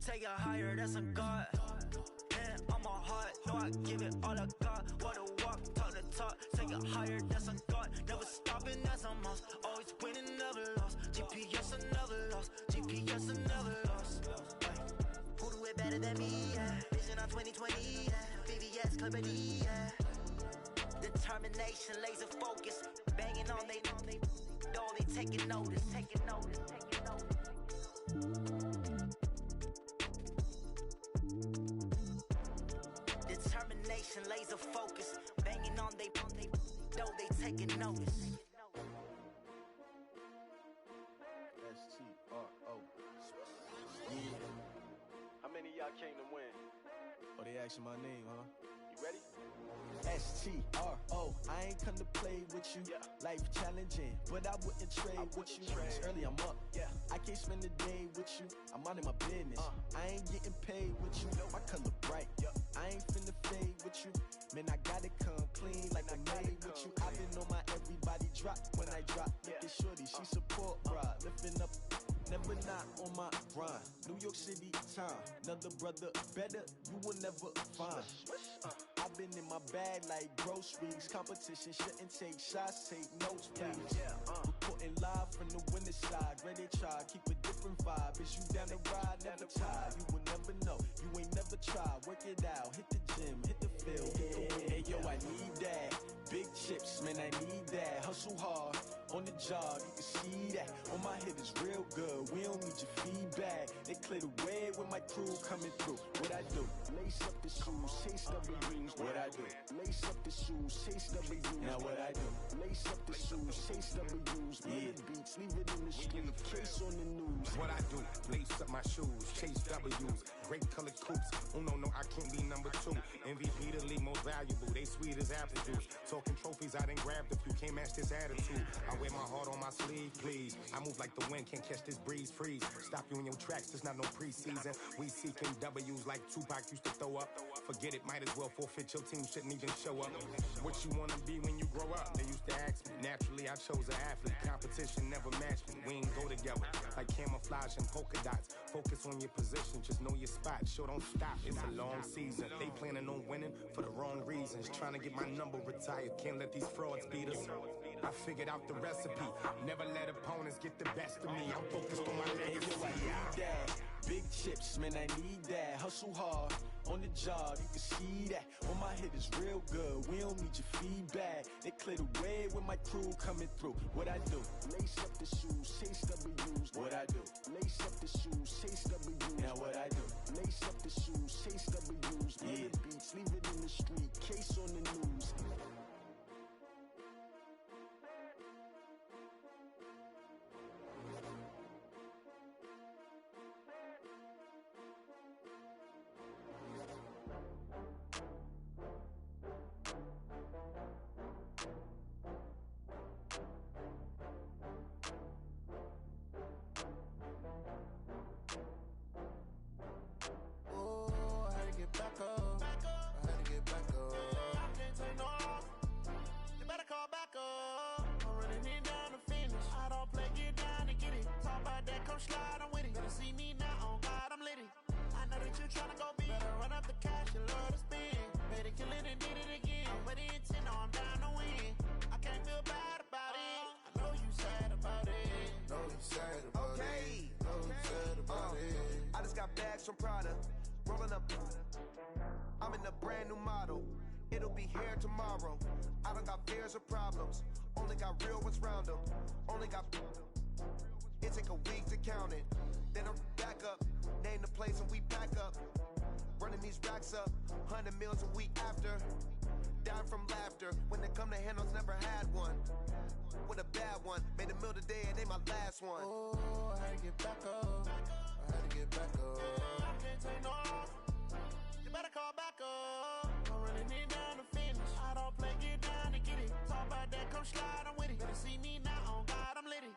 Take it higher, that's a God. Hand on my heart, no, I give it all I got. Walk the walk, talk the talk. Take it higher, that's a God. Never stopping, that's a must. Always winning, never lost. GPS, I never lost. GPS, I never lost. Who do it better than me? Yeah. Vision on 2020. Yeah. VVS, Clarity. Yeah. Determination, laser focus. Banging on they door, they taking notice. Taking notice. Taking notice. Determination, laser focus. Banging on they door, they taking notice. STRO. Yeah. How many of y'all came to win? Oh, they asking my name, huh? You ready? STRO. I ain't come to play with you. Yeah. Life challenging, but I wouldn't trade with you. It's early, I'm up. Yeah. I can't spend the day with you. I'm minding my business. I ain't getting paid with you. My color bright. I ain't finna fade with you. Man, I gotta come clean like I made with you. I've been on my everybody drop when I drop. Look at shorty, she support ride. Lifting up. Never not on my grind. New York City time. Another brother better, you will never find. I've been in my bag like groceries. Competition shouldn't take shots, take notes, please. Reporting live from the winter side. Ready to try, keep a different vibe. Is you down the ride, never tired. You will never know, you ain't never tried. Work it out, hit the gym, hit the field, hit the wind. Hey yo, I need that. Big chips, man, I need that. Hustle hard, on the job, you can see that. On my head is real good, we don't need your feedback. They clear the way with my crew coming through. What I do? Lace up the shoes, chase W's. What I do? Lace up the shoes, chase W's. Now what I do? Lace up the shoes, chase W's. Yeah. Beats, leave it in the street, case on the news. What I do? Lace up my shoes, chase W's. Great colored coops. Oh no, I can't be number 2. MVP the league most valuable. They sweet as apple juice. Talking trophies, I done grabbed a few. Can't match this attitude. I wear my heart on my sleeve, please. I move like the wind, can't catch this breeze, freeze. Stop you in your tracks, there's not no preseason. We seeking W's like Tupac used to throw up. Forget it, might as well forfeit. Your team shouldn't even show up. What you wanna be when you grow up? They used to ask me. Naturally, I chose an athlete. Competition never matched me. We ain't go together like camouflage and polka dots. Focus on your position, just know your spot. Sure, don't stop. It's a long season. They planning on winning for the wrong reasons. Trying to get my number retired. Can't let these frauds beat us. I figured out the recipe. Never let opponents get the best of me. I'm focused on my legacy. I need that. Big chips, man, I need that. Hustle hard, on the job, you can see that. On my head is real good, we don't need your feedback. They clear the way with my crew coming through. What I do? Lace up the shoes, chase W's. What I do? Lace up the shoes, chase W's. Now what I do? Lace up the shoes, chase W's. Yeah. Beats, leave it in the street, case on the news. From Prada, rolling up. I'm in a brand new model. It'll be here tomorrow. I don't got fears or problems. Only got real ones round them. Only got. It take a week to count it. Then I'm back up. name the place and we pack up. Running these racks up, 100 meals a week after. Dying from laughter, when they come to handles, never had one. With a bad one, made a meal today and they my last one. Oh, I had to get back up. I had to get back up. I can't take no off. You better call back up. I'm really need down to finish. I don't play, get down to get it. Talk about that, come slide, I'm with it. Better see me now, on God, I'm litty.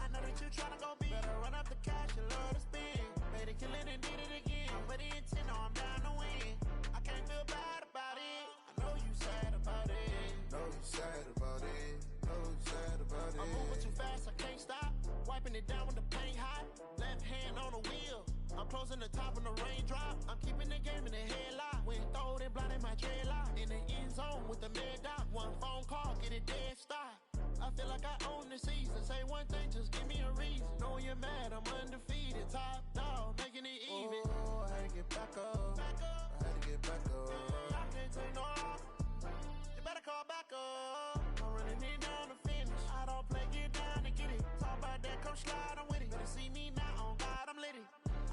I know that you tryna go big. Better run up the cash, you love to spin. Made it, kill it, and did it again. But the intent, no, I'm down to win. I can't feel bad about it. I know you sad about it. Know you sad about it. Know you sad about it. I'm moving too fast, I can't stop. Wiping it down with the paint hot. Left hand on the wheel. I'm closing the top when the raindrop. I'm keeping the game in the headlock. When throwed and blinded my dreadlock. In the end zone with the mad dot. One phone call, get it dead stop. I feel like I own the season. Say one thing, just give me a reason. Knowing you're mad, I'm undefeated. Top dog, making it even. Oh, I had to get back up. I had to get back up. I can't take no off. You better call back up. I'm running it down to finish. I don't play, get down to get it. Talk about that, come slide, I'm with it. Better see me now, on God, I'm litty.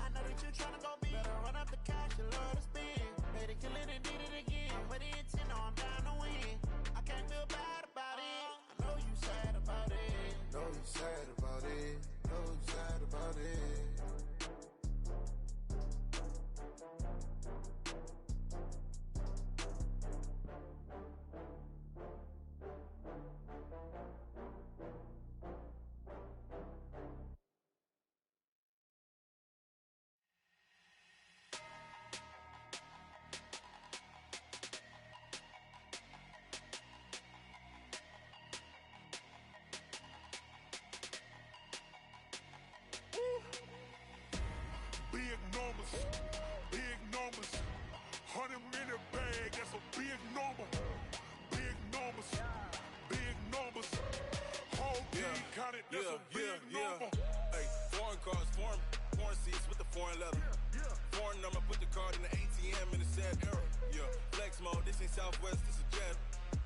I know that you tryna go big. Better run up the cash, you love to spin. Made it, kill it, and did it again. But the intent, no, I'm down to win. I can't feel bad about it. I know you sad about it. Know you sad about it. Know you sad about it. Big numbers, big numbers. 100-minute bag, that's a big number. Big numbers, big numbers. Whole team counted, that's a big number. Hey, foreign cars, foreign seats with the foreign leather. Foreign number, put the card in the ATM in the sad era. Yeah, flex mode, this ain't Southwest, this is jet.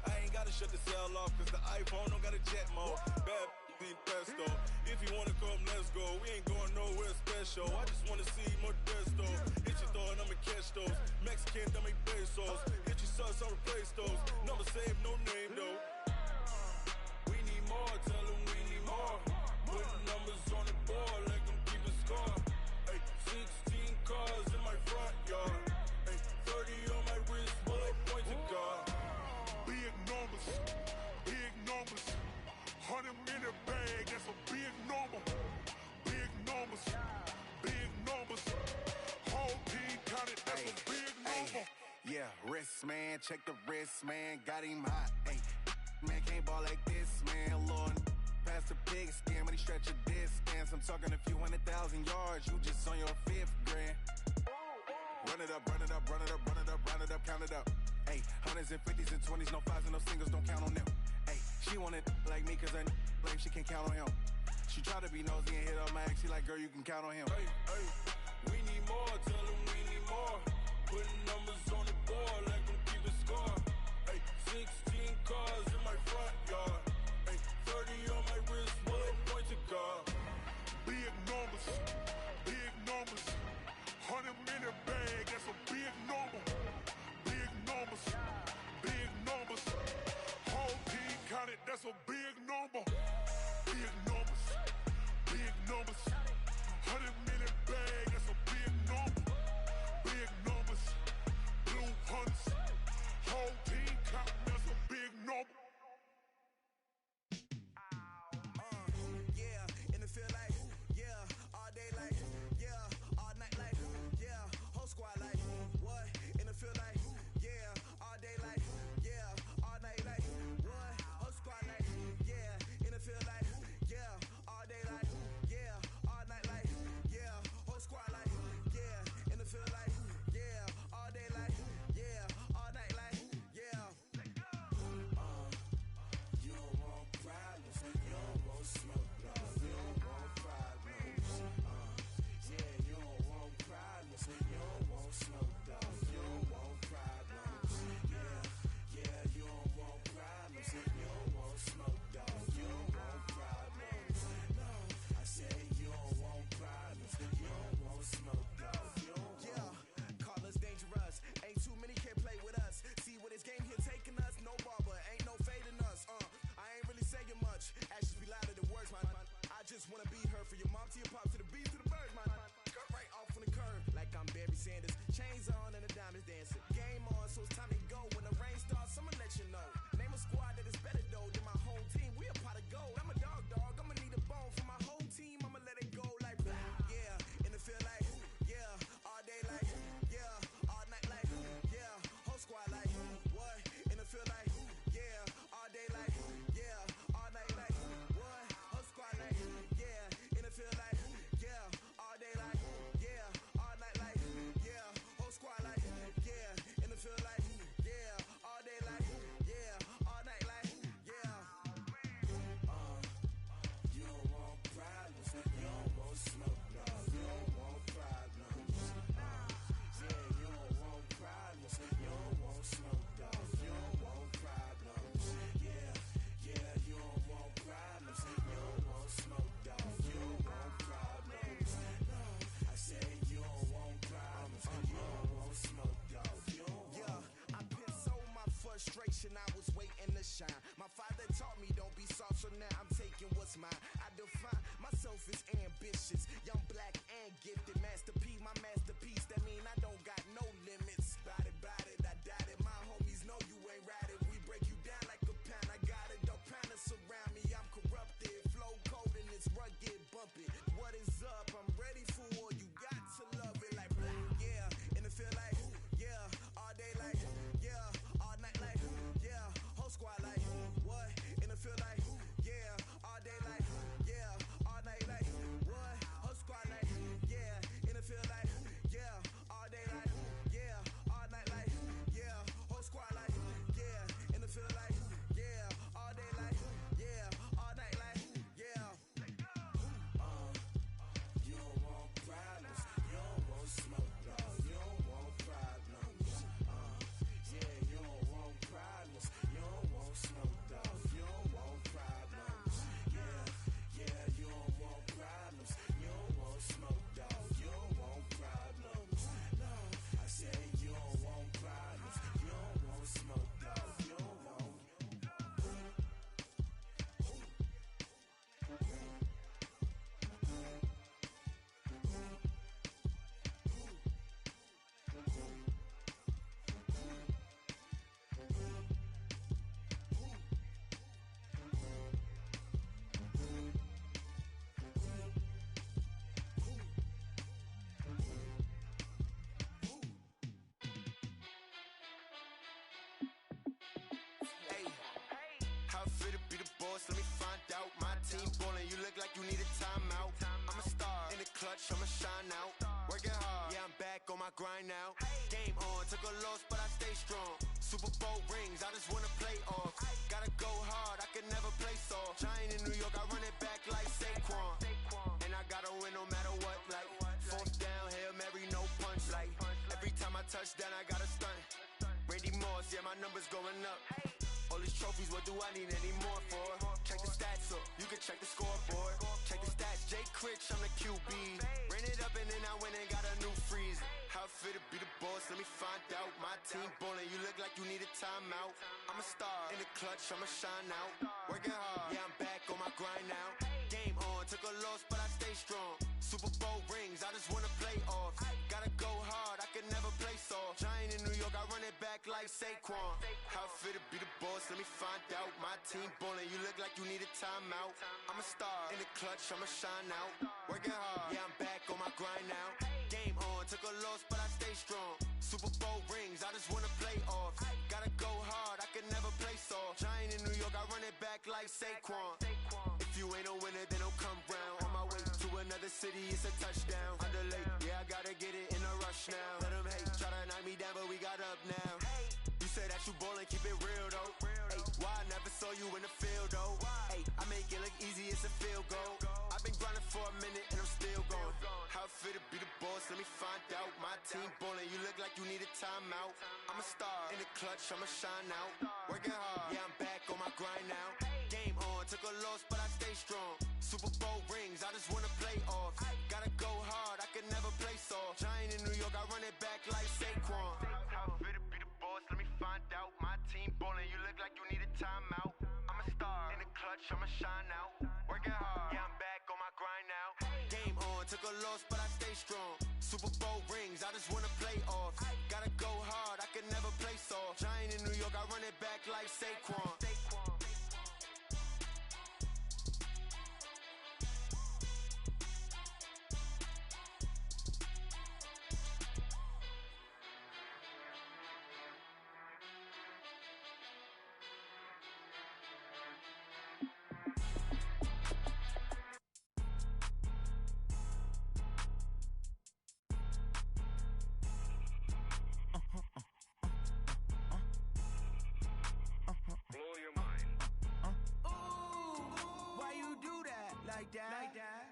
I ain't gotta shut the cell off, cause the iPhone don't got a jet mode. Bad need pesto. If you wanna come, let's go. We ain't going nowhere special. I just wanna see Modesto. Hit your throw and I'ma catch those. Mexican, I make pesos. Hit your sus, I'll replace those. Number save, no name though. We need more, tell them we need more. Put numbers on the board, let them keep a score. Hey, 16 cars in my front yard. Hey, 30 on my wrist, bullet point to God. Big numbers, big numbers. 100-minute bag, that's a big number. Big numbers, big numbers. Whole team counted, that's a big number. Yeah, wrist man, check the wrist man, got him hot. Ay, man can't ball like this, man. Lord, past the pig skin when he stretch a distance. I'm talking a few 100,000 yards, you just on your 5th grand. Run it up, run it up, run it up, run it up, run it up, count it up. Ay, 100s and 50s and 20s, no 5s and no singles, don't count on them. Ay, she want it like me cause her blame, she can't count on him. She try to be nosy and hit up my ex, she like, girl, you can count on him. Hey, hey, we need more, tell them we need more. Putting numbers on the board, let them keep a score. Hey, 16 cars in my front yard. Hey, 30 on my wrist, bullet point to God. Big numbers, big numbers. 100-minute bag, that's a big number. Big numbers, big numbers. Whole team counted, that's a big number. Big numbers, big numbers. 100-minute bag, that's a big number. Big numbers. Blue Sanders. Chains on and the diamonds dancing. Game on, so it's time to go. When the rain starts, I'ma let you know. Name a squad that is better though than my home team. We a pot of gold. I'm a dog. I'ma need a bone for my whole team. I'ma let it go like blah. Yeah, in the field like yeah, all day like yeah, all night like yeah, whole squad like what? In the field like yeah, all day like yeah, all night like what? Whole squad like yeah, in the field like yeah, all day like yeah, all night like yeah, whole squad like yeah, in the field like yeah, all day like yeah, all night like yeah. You don't want problems, you don't want smoke, dog. You don't want problems. Yeah, you don't want problems, you don't want smoke, dog. You don't want problems. Yeah, you don't want problems, you don't want smoke, dog. You don't want problems. No, I said you don't want problems, you don't want smoke, dog. You don't want. Yeah, I been so my frustration, I was waiting to shine. My father taught me don't be soft, so now I'm taking what's mine. I define myself as ambitious, young, black, and gifted. Master P, my masterpiece. That mean I don't got no limits. Bout it, I doubt it. My homies know you ain't ride it. We break you down like a pound. I got it, don't pound to surround me. I'm corrupted, flow cold and it's rugged, bumpy. What is up? I'm ready for war. You got to love it like yeah. In the field like yeah, all day like yeah, all night like yeah, whole squad like what? In the field like yeah, all day like yeah, all night like what? Whole squad like yeah, in the field like yeah, all day like yeah, all night like yeah, whole squad like yeah, in the field like yeah, all day like yeah, all night like yeah. You don't want problems, you don't want smoke, dog. You don't want problems. Yeah, you don't want problems, you don't want smoke, dog. You don't want problems. Yeah, you don't want problems, you don't want smoke, dog. You don't want problems. No, I said you don't want problems, you don't want smoke, dog. You don't want. Hey, how I feel to be the boss, let me find out. My team ballin', you look like you need a timeout. I'm a star, in the clutch, I'ma shine out. Working hard, yeah, I'm back on my grind now. Game on, took a loss, but I stay strong. Super Bowl rings, I just wanna play off. Gotta go hard, I can never play soft. Giant in New York, I run it back like Saquon. And I gotta win no matter what, like fourth down, Hail Mary, no punch. Like every time I touch down, I gotta stunt. Randy Moss, yeah, my numbers going up. All these trophies, what do I need any more for? Check the stats up, you can check the scoreboard. Check the stats, Jay Critch, I'm the QB. Ran it up and then I went and got a new freeze. How I feel to be the boss, let me find out. My team ballin', you look like you need a timeout. I'm a star, in the clutch, I'ma shine out. Working hard, yeah, I'm back on my grind now. Game on, took a loss, but I stay strong. Super Bowl rings, I just wanna play off. Gotta go hard, I can never play soft. Giant in New York, I run it back like Saquon. How I feel to be the boss, let me find out. My team ballin', you look like you need a timeout. I'm a star, in the clutch, I'ma shine out. Working hard, yeah, I'm back on my grind now. Game on, took a loss, but I stay strong. Super Bowl rings, I just wanna play off. Gotta go hard, I can never play soft. Giant in New York, I run it back like Saquon. If you ain't a winner, then don't come round. On my way to another city, it's a touchdown. Underlay, yeah, I gotta get it in a rush now. Let them hate, try to knock me down, but we got up now. You say that you ballin', keep it real though. Ay, why I never saw you in the field though? Ay, I make it look easy, it's a field goal. I've been grinding for a minute and I'm still going. How I feel to be the boss, let me find out. My team ballin', you look like you need a timeout. I'm a star, in the clutch, I'ma shine out. Working hard, yeah, I'm back on my grind now. Game on, took a loss, but I stay strong. Super Bowl rings, I just wanna play off. Gotta go hard, I can never play soft. Giant in New York, I run it back like Saquon. How I feel to be the boss, let me find out. My team ballin', you look like you need a timeout. I'm a star, in the clutch, I'ma shine out. Working hard, yeah, I'm back on my grind now. Game on, took a loss, but I stay strong. Super Bowl rings, I just wanna play off. Gotta go hard, I can never play soft. Giant in New York, I run it back like Saquon.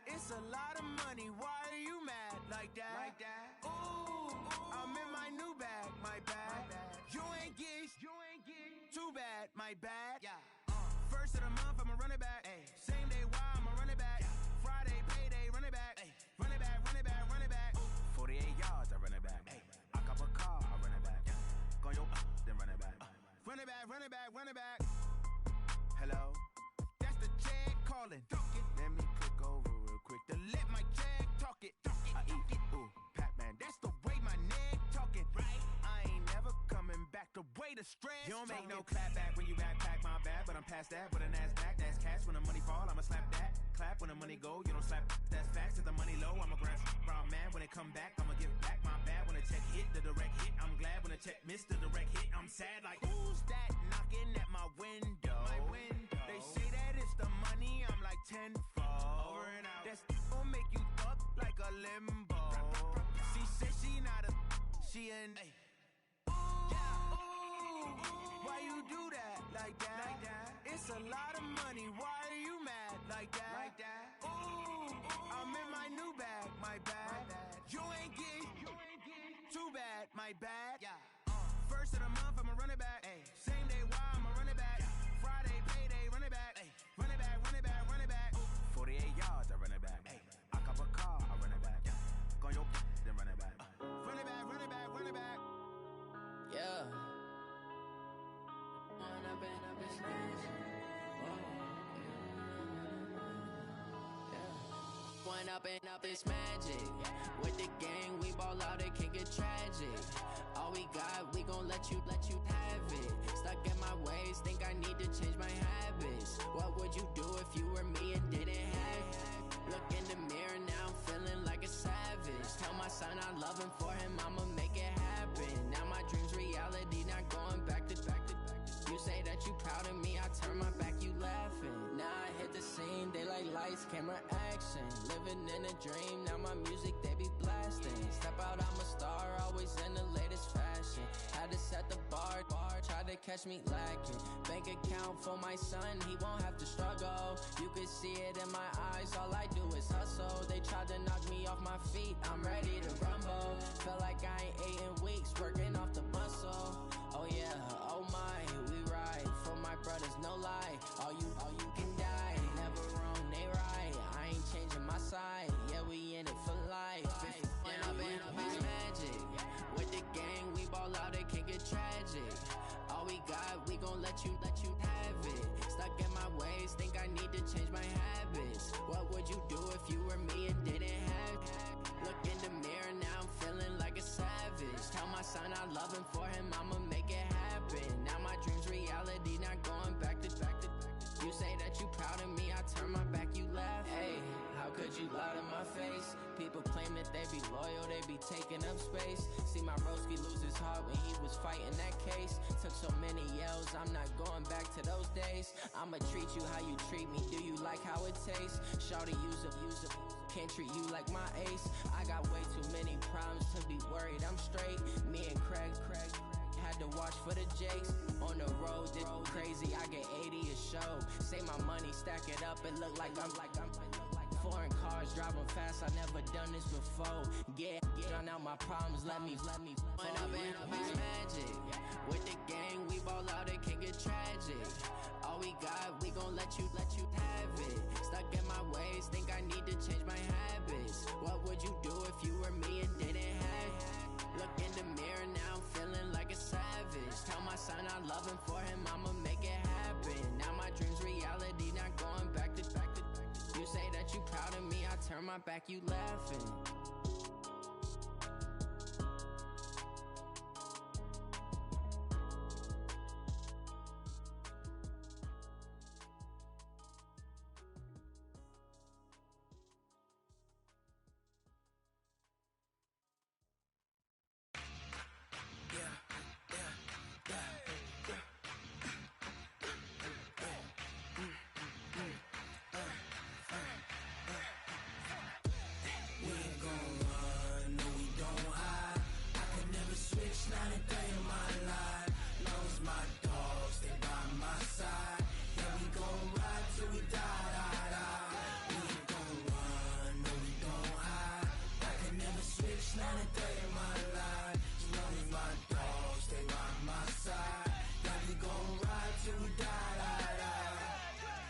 It's a lot of money, why are you mad like that? Ooh, I'm in my new bag, my bad. You ain't geese, too bad, my bad. First of the month, I'ma run it back. Same day, why I'ma run it back. Friday, payday, run it back. Run it back, run it back, run it back. 48 yards, I run it back. I cop a car, I run it back. Go yo, then run it back. Run it back, run it back, run it back. Hello, that's the check calling. Let me click over real quick to let my check talk it. I eat it, ooh, Pac-Man, that's the way my neck talking. Right, I ain't never coming back the way the stress. You don't make no clap back when you backpack, my bad, but I'm past that with a NASDAQ. That's cash when the money fall, I'ma slap that. Clap when the money go, you don't slap. That's facts, if the money low, I'ma grab brown man when it come back. I'ma give back my bad when the check hit, the direct hit. I'm glad when the check missed the direct hit. I'm sad like, who's that knocking at my window? They say that it's the money, I'm like tenfold. Over and out. That's gon' make you up like a limbo. She said she not a, she an. Why you do that like that? It's a lot of money, why are you mad like that? Ooh, I'm in my new bag, my bad. You ain't geek, too bad, my bad. First of the month, I'ma run it back. Same day, why I'ma run it back. Friday, payday, run it back. Run it back, run it back, run it back. 48 yards, I run it back. I cop a car, I run it back. Go yo, then run it back. Run it back, run it back, run it back. Yeah. One up and up, it's magic. With the gang, we ball out, it can get tragic. All we got, we gon' let you have it. Stuck in my ways, think I need to change my habits. What would you do if you were me and didn't have it? Look in the mirror, now I'm feeling like a savage. Tell my son I love him, for him I'ma make it happen. Now my dream's reality, not going back to. You say that you proud of me, I turn my back, you laughing. Now I hit the scene, they like lights, camera, action. Living in a dream, now my music, they be blasting. Step out, I'm a star, always in the latest fashion. Had to set the bar, tried to catch me lacking. Bank account for my son, he won't have to struggle. You can see it in my eyes, all I do is hustle. They tried to knock me off my feet, I'm ready to rumble. Feel like I ain't ate in weeks, working off the muscle. Oh yeah, oh my, we ride for my brothers, no lie. All you can die, never wrong, they right. I ain't changing my side, yeah, we in it for life. When up and up is magic. With the gang, we ball out, it can get tragic. All we got, we gon' let you have it. Stuck in my ways, think I need to change my habits. What would you do if you were me and didn't have it? Look in the mirror, now I'm feeling like a savage. Tell my son I love him, for him I'ma make it happen. Now my dream's reality, not going back to. You say that you proud of me, I turn my back, you laugh. Hey, how could you lie to my face? People claim that they be loyal, they be taking up space. See my broski lose his heart when he was fighting that case. Took so many yells, I'm not going back to those days. I'ma treat you how you treat me, do you like how it tastes? Shawty, use up, can't treat you like my ace. I got way too many problems to be worried, I'm straight. Me and Craig had to watch for the Jakes. On the road, this crazy, I get 80 a show. Say my money, stack it up, it look like I'm foreign cars, driving fast, I never done this before. Get drown out my problems, let me When up and up is magic. With the gang, we ball out, it can get tragic. All we got, we gon' let you have it. Stuck in my ways, think I need to change my habits. What would you do if you were me and didn't have it? Look in the mirror, now I'm feeling like a savage. Tell my son I love him, for him I'ma make it happen. Now my dream's reality, not going back to. You say that you proud of me, I turn Behind my back, you laughing.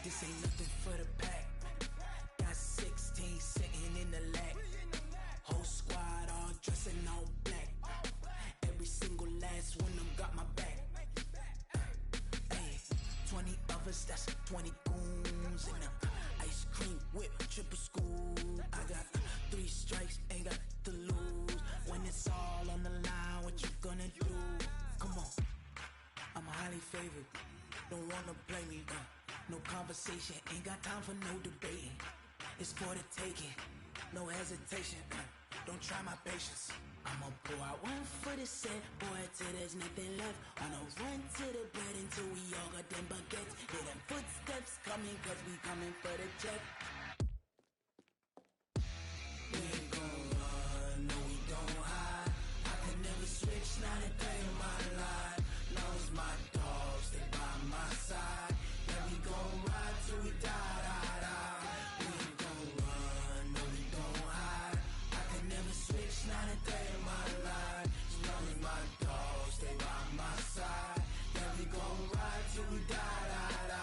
This ain't nothing for the pack. Got 16 sitting in the lap. Whole squad all dressing all black. Every single last one of them got my back. Hey, 20 of us, that's 20 goons in them. Ice cream whip, triple school. I got 3 strikes, ain't got to lose. When it's all on the line, what you gonna do? Come on, I'm highly favored. Don't wanna play me, no conversation, ain't got time for no debating. It's for the taking, no hesitation. Don't try my patience. I'ma pour out one for the set, boy, till there's nothing left. On a run to the bread until we all got them baguettes. Hear them footsteps coming, cause we coming for the check. We ain't gon' run, no we don't hide. I can never switch, not a day in my life. Long as my dogs, they by my side. Yeah, we gon' ride till we die, die, die. We ain't gon' run, no we don't hide. I can never switch, not a day in my life. As long as my dogs, they by my side. Yeah, we gon' ride till we die, die, die.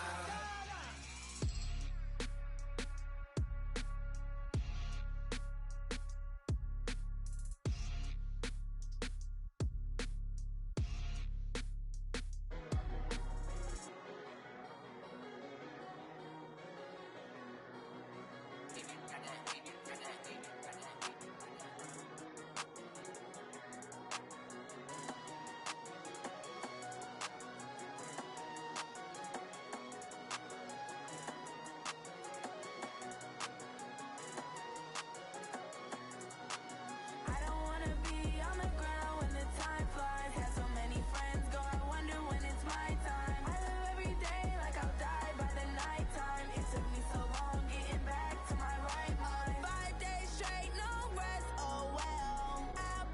I don't wanna be on the ground when the time flies. Had so many friends go, I wonder when it's my time. I live every day like I'll die by the nighttime. It took me so long getting back to my right mind. 5 days straight, no rest, oh well. I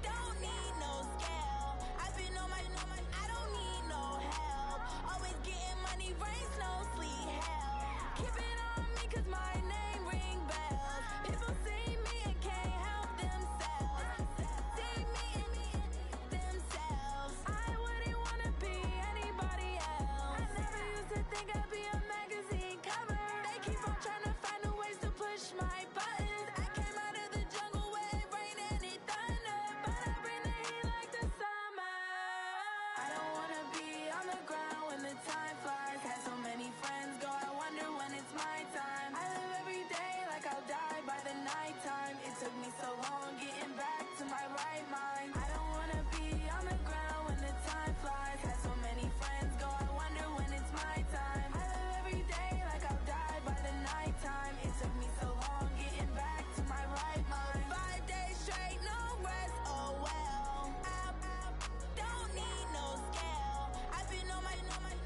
don't need no scale. I've been on my, I don't need no help. Always getting money, rain, snow, sleet, hell. Keep it on me cause my name ring bells. People see me and can't help themselves. See me and themselves. I wouldn't wanna be anybody else. I never used to think I'd be a magazine cover. They keep on trying to find new ways to push my buttons. I came out of the jungle where it rained and it thunder, but I bring the heat like the summer. I don't wanna be on the ground when the time flies. Had so many friends go, I wonder when it's my time. I live every day like I'll die by the nighttime. It took me so long getting back to my right mind. I don't wanna be on the ground when the time flies. Had so many friends go, I wonder when it's my time. I live every day like I'll die by the nighttime. It took me so long getting back to my right mind. 5 days straight, no rest, oh well. I don't need no scale. I've been on my,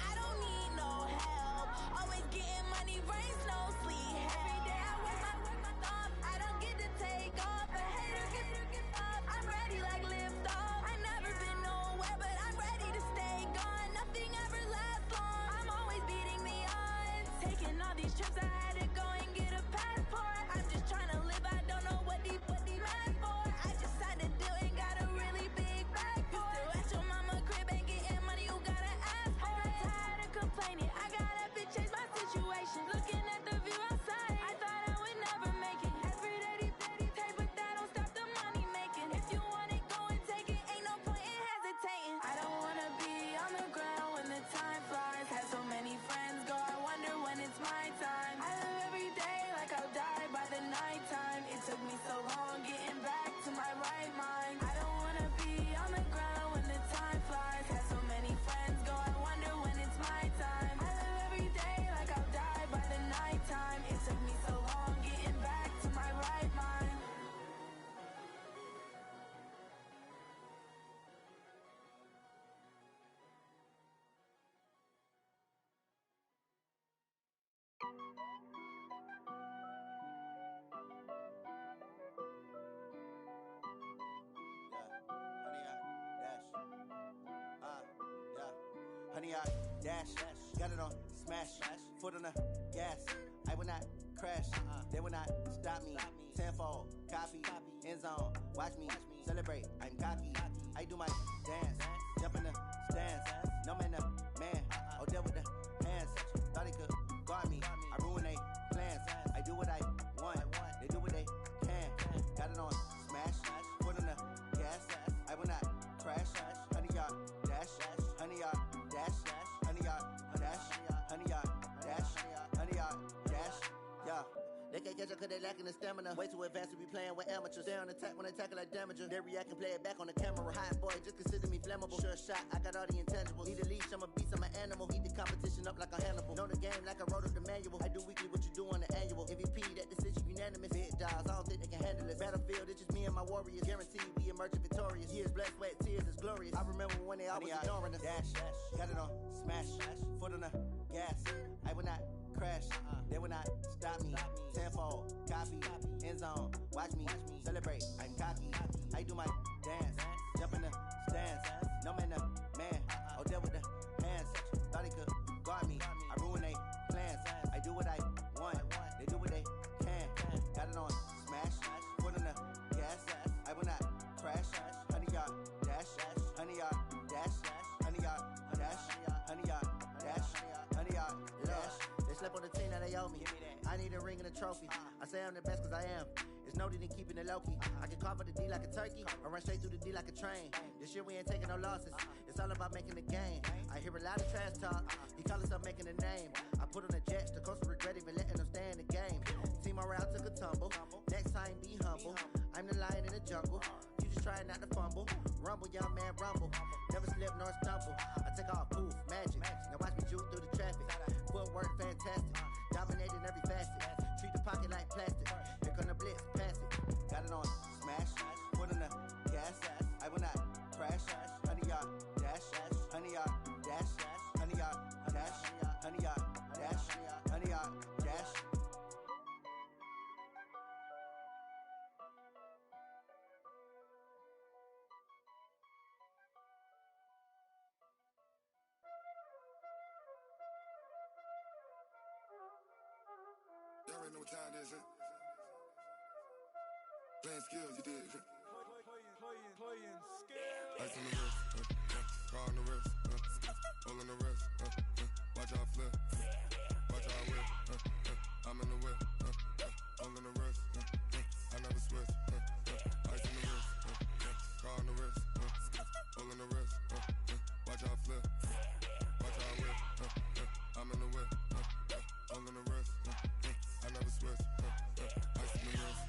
I don't need no help. Always getting money, rain, snow, sleet, hell. Every day I work my thumb, I don't get to take off. A hater get up, I'm ready like lift off. I never been nowhere, but I'm ready to stay gone. Nothing ever lasts long, I'm always beating the odds. Taking all these trips, I had to go and get a passport. I'm just trying to live, I don't know what deep mad for. I just signed a deal and got a really big bag for it. Still at your mama crib, ain't getting money, you gotta ask for it. I'm tired of complaining, I gotta bitch change my situation. Looking at the view outside, I thought I would never make it. Every day they take, but that don't stop the money making. If you want it, go and take it, ain't no point in hesitating. I don't wanna be on the ground when the time flies. Had so many friends go, I wonder when it's my time. I took me so long getting back to my right mind. I don't wanna be on the ground when the time flies. Had so many friends go, I wonder when it's my time. I live every day like I'll die by the nighttime. It took me so long getting back to my right mind. Honey, I dash, got it on smash, foot on the gas. I will not crash, they will not stop me. Tenfold, copy, end zone, watch me celebrate. I'm cocky, I do my dance, jump in the stands. No man, the man, Odell with the hands. Thought he could guard me, I ruin they plans. I do what I want, they do what they can. Got it on smash, foot on the gas. I will not crash, honey, y'all dash, honey, y'all dash, honey, y'all dash, honey, y'all dash, honey, y'all dash, yeah. They can't catch up cause they lacking the stamina. Way too advanced to be playing with amateurs. Stay on attack when they tackle like damager. They react and play it back on the camera. Hot boy, just consider me flammable. Sure shot, I got all the intangibles. Need a leash, I'm a beast, I'm an animal. Heat the competition up like a Hannibal. Know the game like I wrote up the manual. I do weekly what you do on the annual. MVP, that decision unanimous. Big dogs, I don't think they can handle it. Battlefield, it's just me and my warriors. Guaranteed we emerging victorious. Years, blood, sweat, tears, it's glorious. I remember when they always ignoring us. Dash, got it on smash, foot on the gas. I will not crash, they will not stop me. Tenfold, copy, end zone, watch me celebrate. I'm cocky, I do my dance, jump in the stands. No man, the man, Odell with the hands. Thought he could guard me, I ruin they plans. I do what I want, they do what they can. Got it on smash, foot on the gas. I will not crash, honey, y'all dash, honey, y'all dash, honey, y'all dash, honey, y'all dash, honey, y'all dash. They slept on the team that they owe me. I need a ring and a trophy. I say I'm the best cause I am. It's no need in keeping it low-key. I can carve up the D like a turkey, or run straight through the D like a train. This year we ain't taking no losses. It's all about making the game. I hear a lot of trash talk. He call himself making a name. I put on the Jets, the coach will regret even letting them stay in the game. Team morale took a tumble. Next time be humble. I'm the lion in the jungle. You just try not to fumble. Rumble, young man, rumble. Never slip nor stumble. I take off, poof, magic. Now watch me juke through the traffic. Footwork fantastic. Dominating every facet. Treat the pocket like plastic. Here come the blitz, pass it. Got it on smash, foot on the gas. I will not crash. Honey, y'all dash, honey, y'all dash, honey, y'all dash, honey, y'all dash, honey, y'all dash. Y'all already know what time it is, huh? Playing skills, you did, huh? Playing skills. Ice on the wrist, car on the wrist, all on the wrist, watch how I flip, watch how I whip, I'm in the whip, all on the wrist, I never switch, ice on the wrist, car on the wrist, all on the wrist, watch how I flip, watch how I whip, I'm in the whip, all on the wrist, I never switch, ice on the wrist,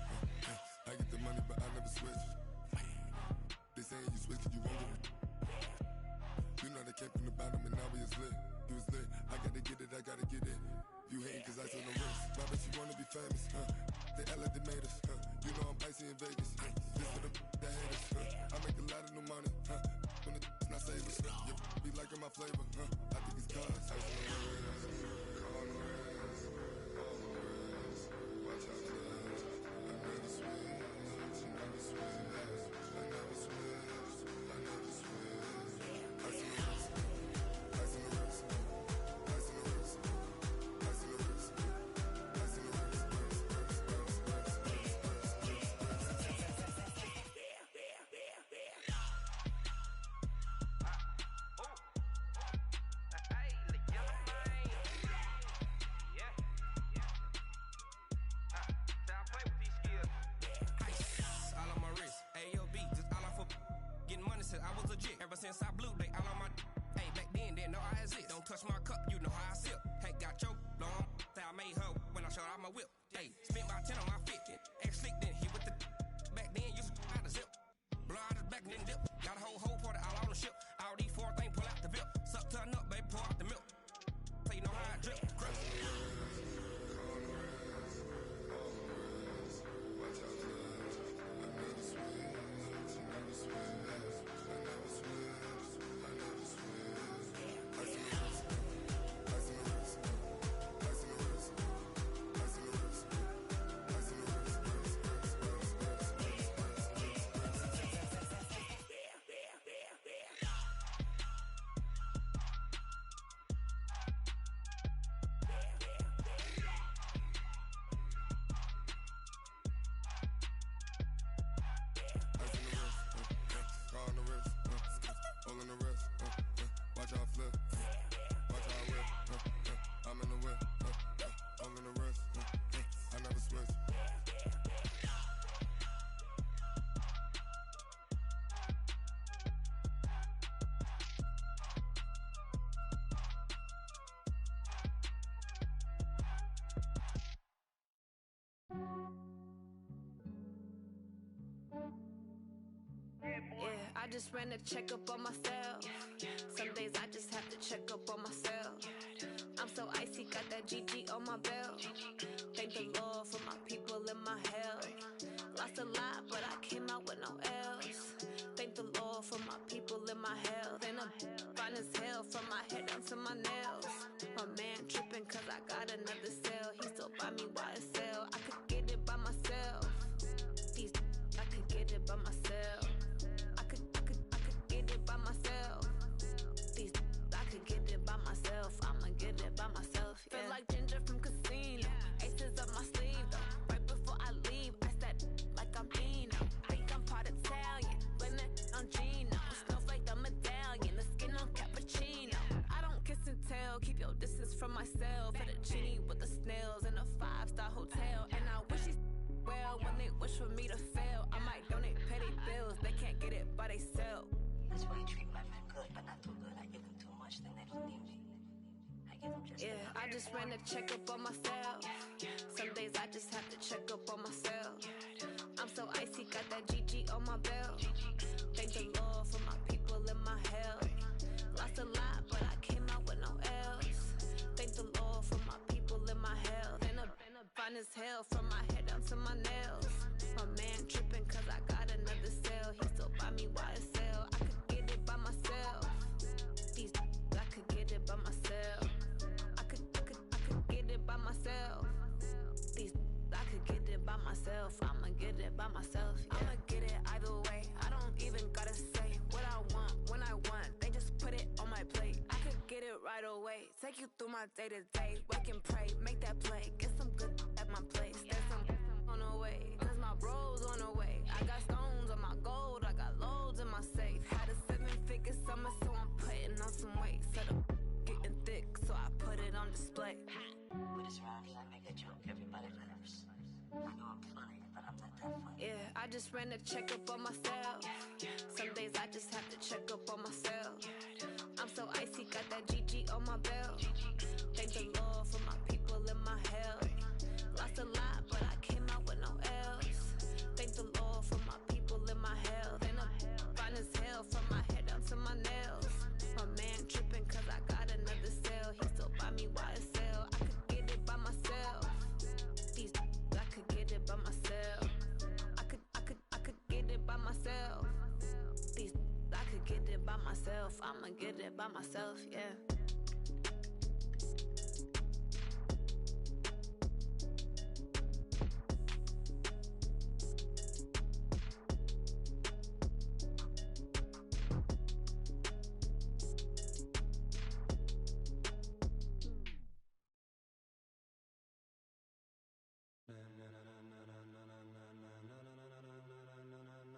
I get the money but I never switch. They saying you switch and you won't get it. You know they came from the bottom and now we is lit. You was lit, I gotta get it, I gotta get it. You hating cause ice on the wrist. Why bet you wanna be famous, They act like they made us, You know I'm icy in Vegas, This for the that hate us, I make a lot of new money, When the not save us, You be liking my flavor, I think it's cause ice on the wrist, on the wrist, on the wrist. Watch out, cuz I never switch, I never switch. just ran a checkup on myself. Some days I just have to check up on myself. I'm so icy, got that GG on my belt. Thank the Lord for my people in my health. Lost a lot, but I came out with no L's. Thank the Lord for my people in my health. And I'm fine as hell from my head down to my nails. My man tripping cause I got another cell. He still buy me YSL. I could get it by myself. These I could get it by myself. I could get it by myself. These I could get it by myself. I'ma get it by myself. Yeah. Feel like Ginger from Casino. Aces up my sleeve though. Right before I leave, I said like I'm Eno. Think I'm part Italian, blame it on Gino. Snowflake the medallion, the skin on cappuccino. I don't kiss and tell, keep your distance from myself. For the genie with the snails in a 5-star hotel. And I wish he's well when they wish for me to fail. I might donate petty bills, they can't get it by they sell. That's why you treat my men good, but not too good. I give them too much, then they don't need me. I give them just enough. I just ran a checkup on myself. Some days I just have to check up on myself. I'm so icy, got that GG on my belt. Thank the Lord for my people in my health. Lost a lot, but I came out with no L's. Thank the Lord for my people in my health. And I'm fine as hell from my head down to my nails. My man tripping cause I got another cell. He still buy me YSL. I could get it by myself. These I could get it by myself. I could get it by myself. These I could get it by myself. I'ma get it by myself. Yeah. I'ma get it either way. I don't even gotta say what I want when I want. They just put it on my plate. I could get it right away. Take you through my day to day. Wake and pray, make that play. Get some good at my place. There's some on the way. Cause my bros on the way. I got stones on my gold. I got loads in my safe. Had a 7-figure summer, so I'm putting on some weight. Set up getting thick, so I put it on display. With this round here, I make a joke, everybody laughs. I know I'm funny, but I'm not that funny. Yeah, I just ran a checkup on myself. Some days I just have to check up on myself. I'm so icy, got that GG on my belt. Thank the Lord for my people in my health. Lost a lot, but I came out with no L's. Thank the Lord for my people in my health. And I'm fine as hell from my head down to my nails. My man tripping cause I got another cell. He still buy me YSL. I could get it by myself. These I could get it by myself. I could get it by myself. These I could get it by myself. I'ma get it by myself, yeah.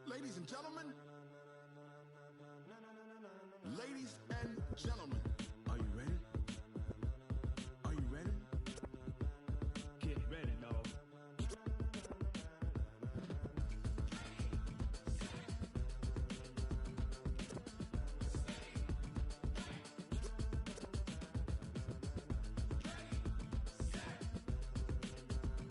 Ladies and gentlemen. Ladies and gentlemen.